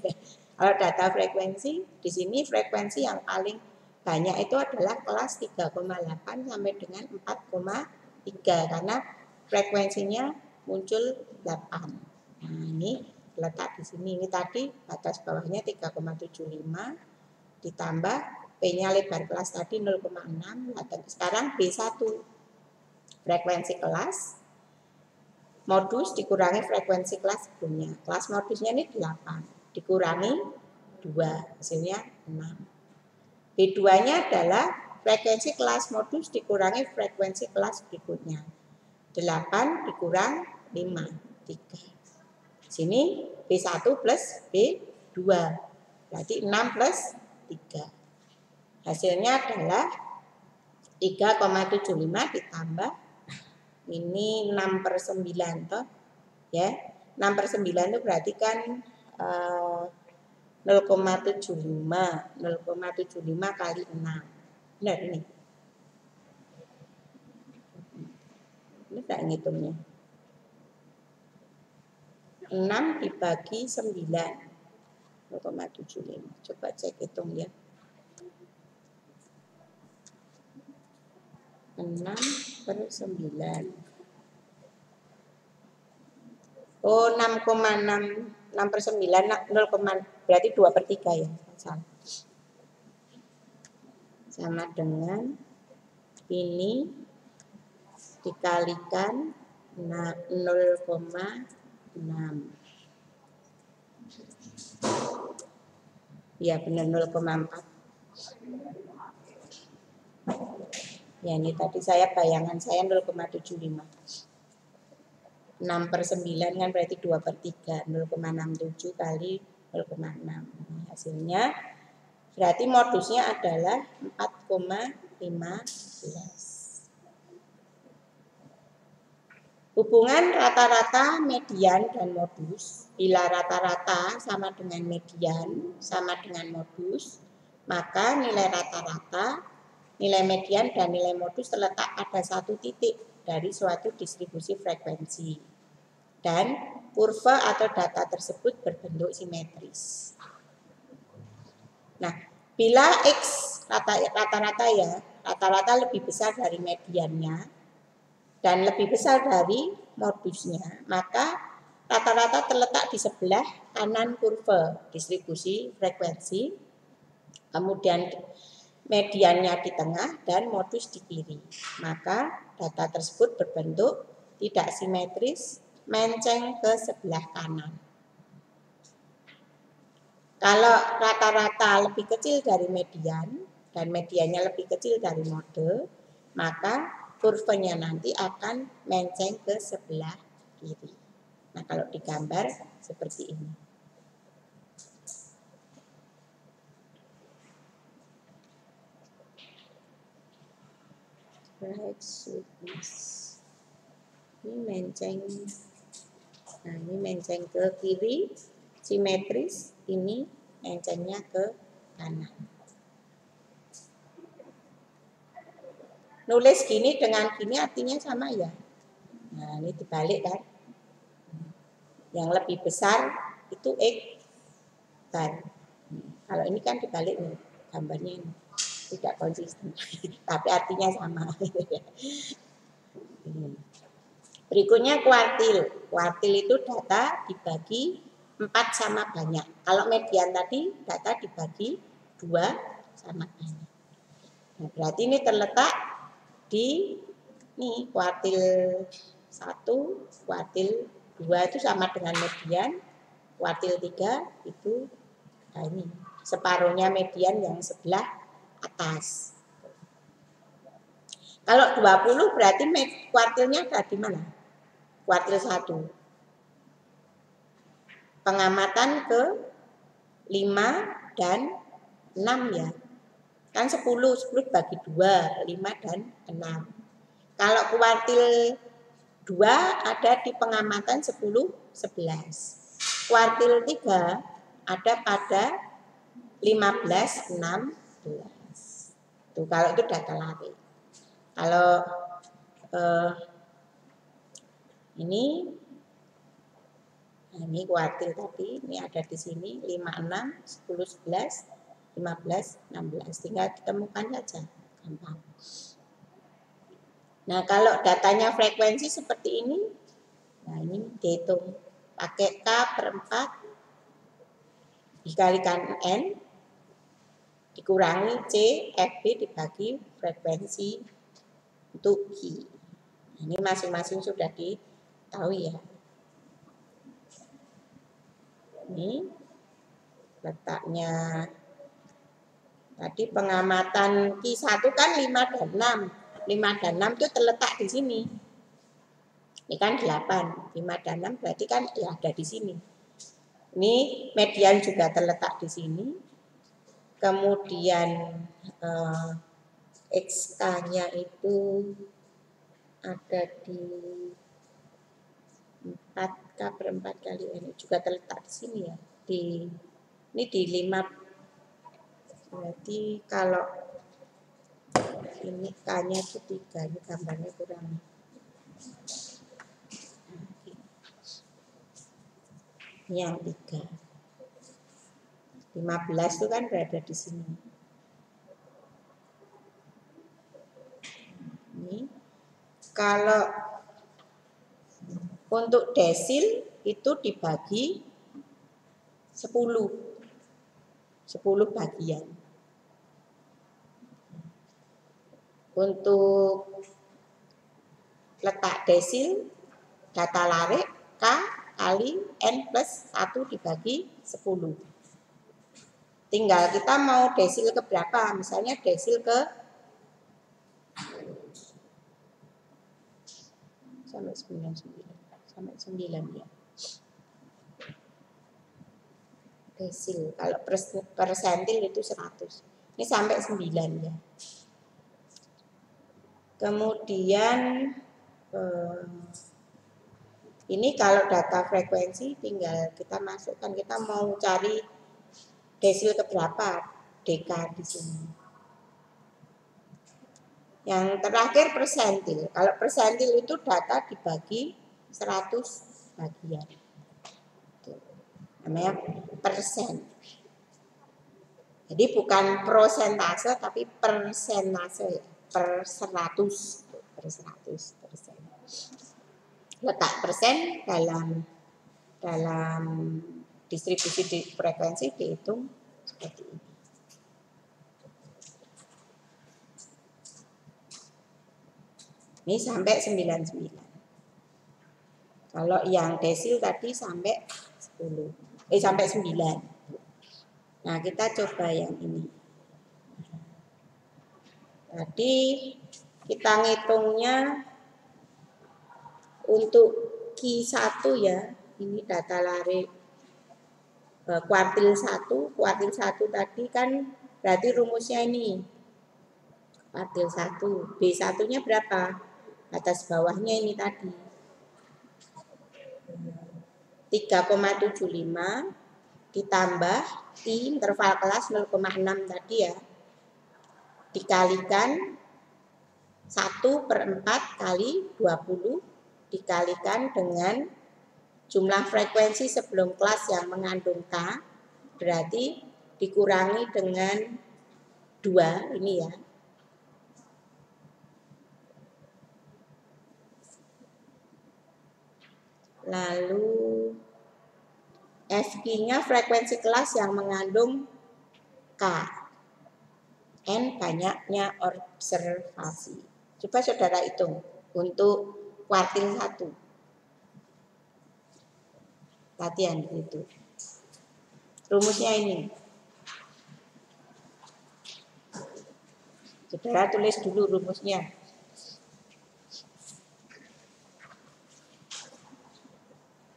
Kalau data frekuensi di sini frekuensi yang paling banyak itu adalah kelas 3,8 sampai dengan 4,3 karena frekuensinya muncul 8. Nah, ini letak di sini. Ini tadi batas bawahnya 3,75 ditambah P-nya lebar kelas tadi 0,6. Sekarang B1 frekuensi kelas modus dikurangi frekuensi kelas sebelumnya. Kelas modusnya ini 8 dikurangi 2 hasilnya 6. B2-nya adalah frekuensi kelas modus dikurangi frekuensi kelas berikutnya. 8 dikurang 5 3. Sini B1 plus B2 berarti 6 plus 3. Hasilnya adalah 3,75 ditambah ini 6/9 toh ya. 6/9 itu berarti kan 0,75 kali 6. Benar ini. Ini tak ngitungnya. 6 dibagi 9. 0,75. Coba cek hitung ya. 6/9. Oh, 6,6. 6/9 0, berarti 2/3 ya. Sama dengan ini dikalikan 0,6. Ya benar 0,4. Ya ini tadi saya bayangan saya 0,75. 6/9 kan berarti 2/3. 0,67 kali 0,6. Hasilnya berarti modusnya adalah 4,15. Hubungan rata-rata, median, dan modus. Bila rata-rata sama dengan median, sama dengan modus, maka nilai rata-rata, nilai median, dan nilai modus terletak pada satu titik dari suatu distribusi frekuensi. Dan kurva atau data tersebut berbentuk simetris. Nah, bila X rata-rata ya, rata-rata lebih besar dari mediannya, dan lebih besar dari modusnya, maka rata-rata terletak di sebelah kanan kurva distribusi frekuensi, kemudian mediannya di tengah dan modus di kiri. Maka data tersebut berbentuk tidak simetris, menceng ke sebelah kanan. Kalau rata-rata lebih kecil dari median dan mediannya lebih kecil dari mode, maka kurvanya nanti akan menceng ke sebelah kiri. Nah, kalau digambar seperti ini. Ini menceng. Nah, ini menceng ke kiri, simetris. Ini mencengnya ke kanan. Nulis gini dengan gini artinya sama ya. Nah, ini dibalik kan. Yang lebih besar itu X bar. Kalau ini kan dibalik nih, gambarnya ini. Tidak konsisten. Tapi artinya sama. Berikutnya kuartil. Kuartil itu data dibagi 4 sama banyak. Kalau median tadi data dibagi 2 sama banyak. Nah, berarti ini terletak di nih kuartil 1, kuartil 2 itu sama dengan median, kuartil 3 itu nah ini separuhnya median yang sebelah atas. Kalau 20 berarti kuartilnya ada di mana? Kuartil 1. Pengamatan ke 5 dan 6 ya. Kan 10 bagi 2, 5 dan 6. Kalau kuartil 2 ada di pengamatan 10, 11. Kuartil 3 ada pada 15, 16. Tuh, kalau itu data lari. Kalau ini kuartil tadi, ini ada di sini 5, 6, 10, 11, 15, 16. Tinggal ditemukan saja, gampang. Nah, kalau datanya frekuensi seperti ini, nah ini dihitung pakai K/4 dikalikan N dikurangi C FB dibagi frekuensi untuk I. Ini masing-masing sudah diketahui ya. Ini letaknya tadi pengamatan Q1 kan 5 dan 6. 5 dan 6 itu terletak di sini. Ini kan 8. 5 dan 6 berarti kan ya ada di sini. Ini median juga terletak di sini. Kemudian XK-nya itu ada di 4K/4 kali N juga terletak di sini ya. Ini di 5. Berarti kalau ini K-nya itu 3, ini gambarnya kurang. Ini yang 3. 15 itu kan berada di sini. Ini kalau untuk desil itu dibagi 10 bagian. Untuk letak desil data larik K kali N plus 1 dibagi 10. Tinggal kita mau desil ke berapa, misalnya desil ke sampai 9 ya. Desil, kalau persentil itu 100. Ini sampai 9 ya. Kemudian ini kalau data frekuensi tinggal kita masukkan, kita mau cari desil ke berapa, deka di sini. Yang terakhir persentil. Kalau persentil itu data dibagi 100 bagian. Namanya persen. Jadi bukan prosentase tapi persentase ya. Per 100 persen. Letak persen dalam distribusi frekuensi dihitung seperti ini. Ini sampai 99. Kalau yang desil tadi sampai 10. Sampai 9. Nah, kita coba yang ini. Tadi kita ngitungnya untuk Q1 ya. Ini data lari kuartil 1. Kuartil 1 tadi kan berarti rumusnya ini. Kuartil 1. B1-nya berapa? Atas bawahnya ini tadi. 3,75 ditambah I interval kelas 0,6 tadi ya. Dikalikan 1/4 kali 20 dikalikan dengan jumlah frekuensi sebelum kelas yang mengandung K, berarti dikurangi dengan 2 ini ya. Lalu FQ-nya frekuensi kelas yang mengandung K. N banyaknya observasi. Coba saudara hitung untuk kuartil 1. Latihan itu. Rumusnya ini. Saudara tulis dulu rumusnya.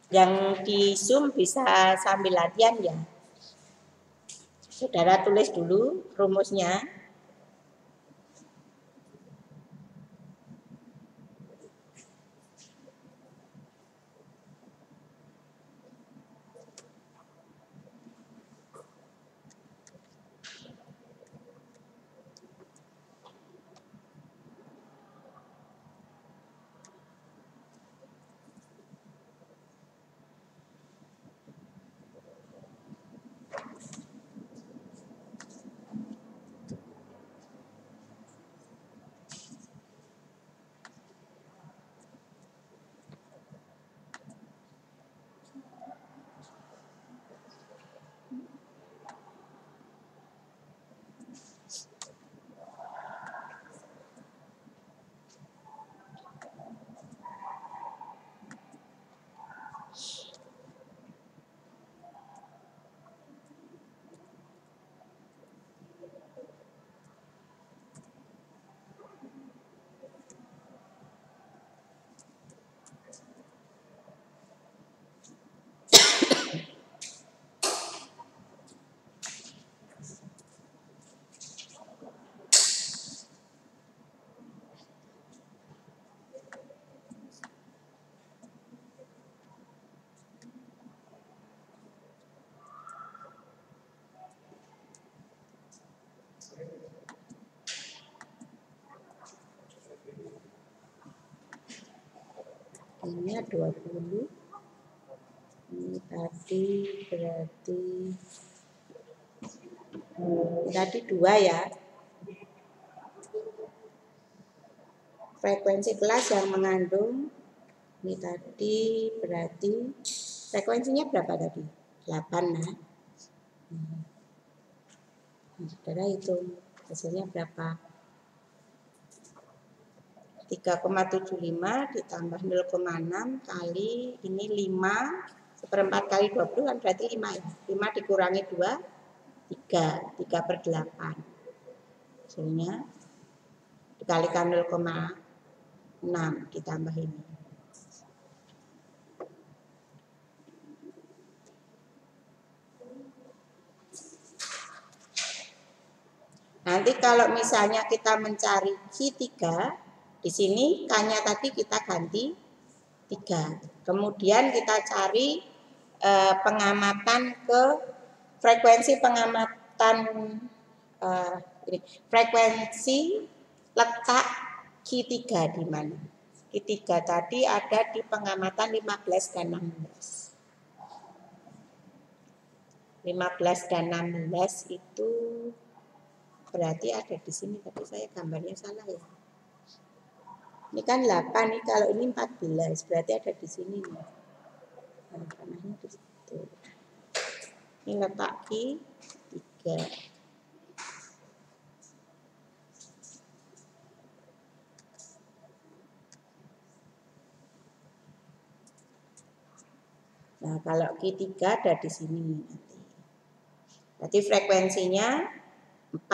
Yang di Zoom bisa sambil latihan ya. Saudara tulis dulu rumusnya. Ini 20. Ini tadi berarti tadi 2 ya. Frekuensi kelas yang mengandung ini tadi berarti frekuensinya berapa tadi? 8 nah. Saudara hitung hasilnya berapa? 3,75 ditambah 0,6 kali ini 5 1/4 kali 20 kan berarti 5 ya. 5 dikurangi 2 3 per 8. Hasilnya dikalikan 0,6 ditambah ini. Nanti kalau misalnya kita mencari Q3, di sini K-nya tadi kita ganti 3. Kemudian kita cari pengamatan ke frekuensi pengamatan frekuensi letak Q3 di mana? Q3 tadi ada di pengamatan 15 dan 16. 15 dan 16 itu berarti ada di sini, tapi saya gambarnya salah ya. Ini kan 8 nih, kalau ini 14 berarti ada di sini nih. Nah, panahnya di situ. Ini letak Q3. Nah, kalau Q3 ada di sini nanti. Berarti frekuensinya 4.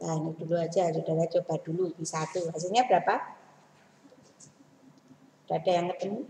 Nah, ini dulu aja, saudara coba dulu di 1. Hasilnya berapa? Sudah ada yang ketemu?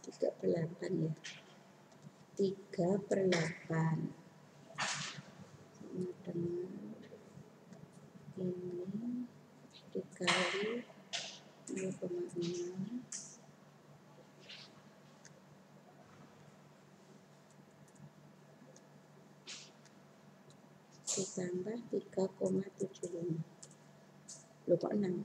Tiga per 8 ya. 3 per 8 sama dengan ini dikali 0,6 ditambah 3,75. Loh kok 6?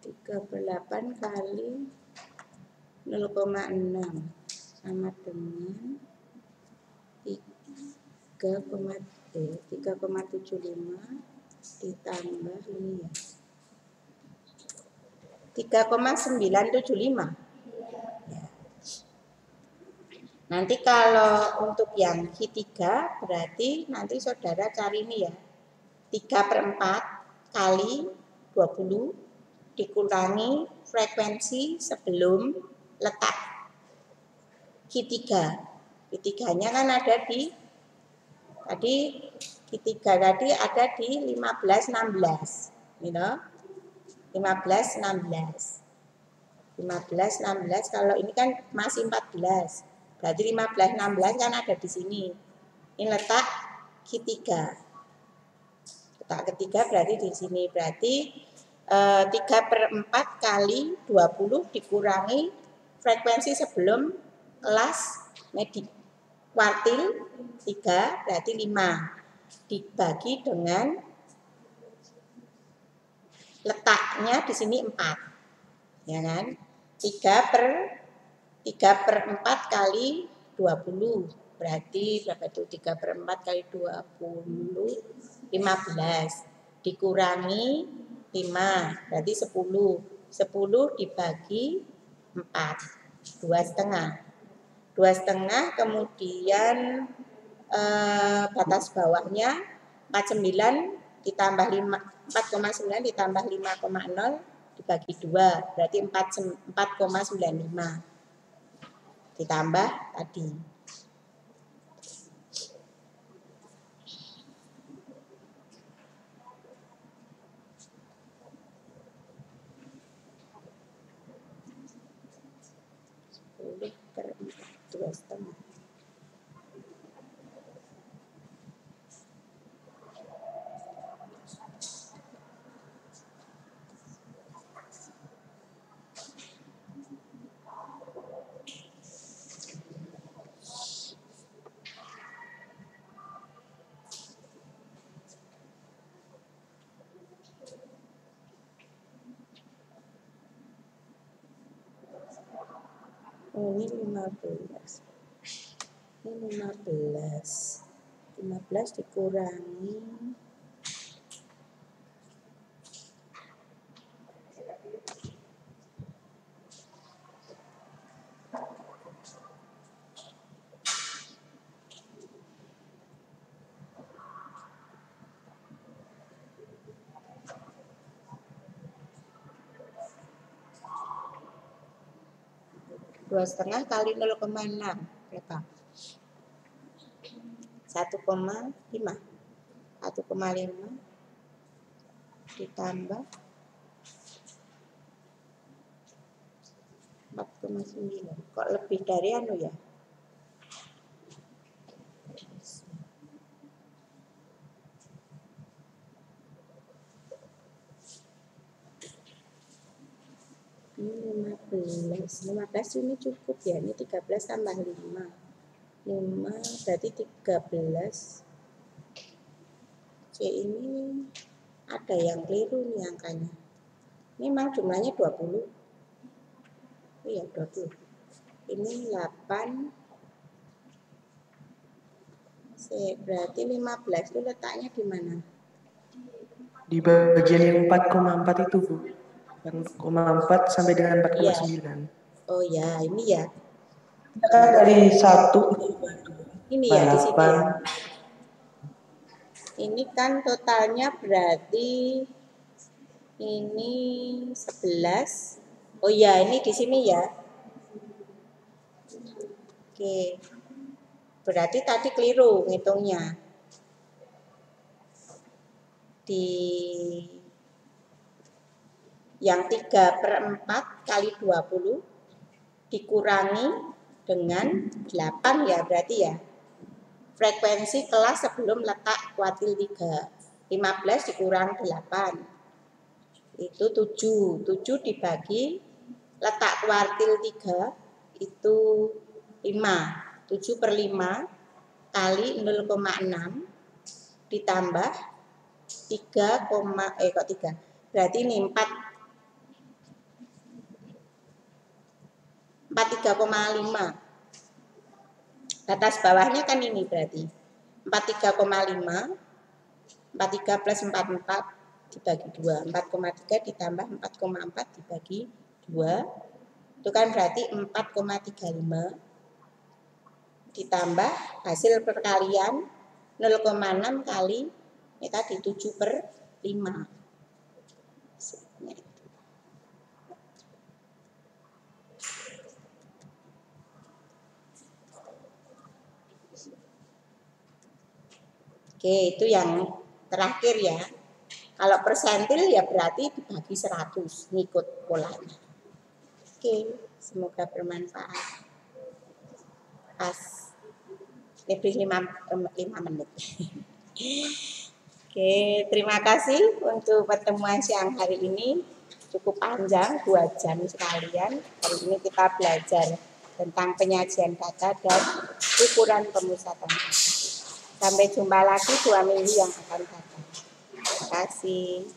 Tiga per 8 kali 0,6 sama dengan 3,75 ditambah ini ya 3,975 ya. Nanti kalau untuk yang Q3 berarti nanti saudara cari ini ya 3 per 4 kali 20 dikurangi frekuensi sebelum letak Q3. Q3-nya kan ada di tadi Q3 tadi ada di 15 16. Gitu. 15 16. 15 16 kalau ini kan masih 14. Berarti 15, 16 kan ada di sini. Ini letak ketiga. Letak ketiga berarti di sini. Berarti 3/4 kali 20 dikurangi frekuensi sebelum kelas kuartil 3 berarti 5. Dibagi dengan letaknya di sini 4. Ya kan? 3/4 kali 20 berarti berapa itu? 3/4 kali 20 15 dikurangi 5 berarti 10. 10 dibagi 4 2,5. 2,5 kemudian batas bawahnya 49 ditambah 4,9 ditambah 5,0 dibagi 2 berarti 4,95 ditambah tadi. Per 2,5. Oh, ini 15. Ini 15. 15 dikurangi 2,5 kali 0,6 berapa? 1,5. 1,5 ditambah 4,9. Kok lebih dari anu ya? Ini 15 ini cukup ya. Ini 13 tambah 5 berarti 13. C ini ada yang keliru nih angkanya. Ini memang jumlahnya 20. Iya 20. Ini 8. C berarti 15 itu letaknya di mana? Di bagian yang 4,4 itu, Bu. 4,4 sampai dengan 4,9. Iya. Oh ya, ini ya. Kan dari 1 ini ya di sini ya. Ini kan totalnya berarti ini 11. Oh ya, ini di sini ya. Oke. Berarti tadi keliru ngitungnya. Di yang 3/4 kali 20 dikurangi dengan 8 ya berarti ya. Frekuensi kelas sebelum letak kuartil 3. 15 dikurang 8. Itu 7. 7 dibagi letak kuartil 3 itu 5. 7/5 kali 0,6 ditambah 3, berarti ini 43,5. Batas bawahnya kan ini berarti 43,5. 43 plus 44 dibagi 2. 4,3 ditambah 4,4 dibagi 2. Itu kan berarti 4,35 ditambah hasil perkalian 0,6 kali ini tadi 7/5. Oke, itu yang terakhir ya. Kalau persentil ya berarti dibagi 100, ngikut polanya. Oke, semoga bermanfaat. pas lebih 5 menit. Oke, terima kasih untuk pertemuan siang hari ini. Cukup panjang, 2 jam sekalian. Hari ini kita belajar tentang penyajian data dan ukuran pemusatan. Sampai jumpa lagi 2 minggu yang akan datang. Terima kasih.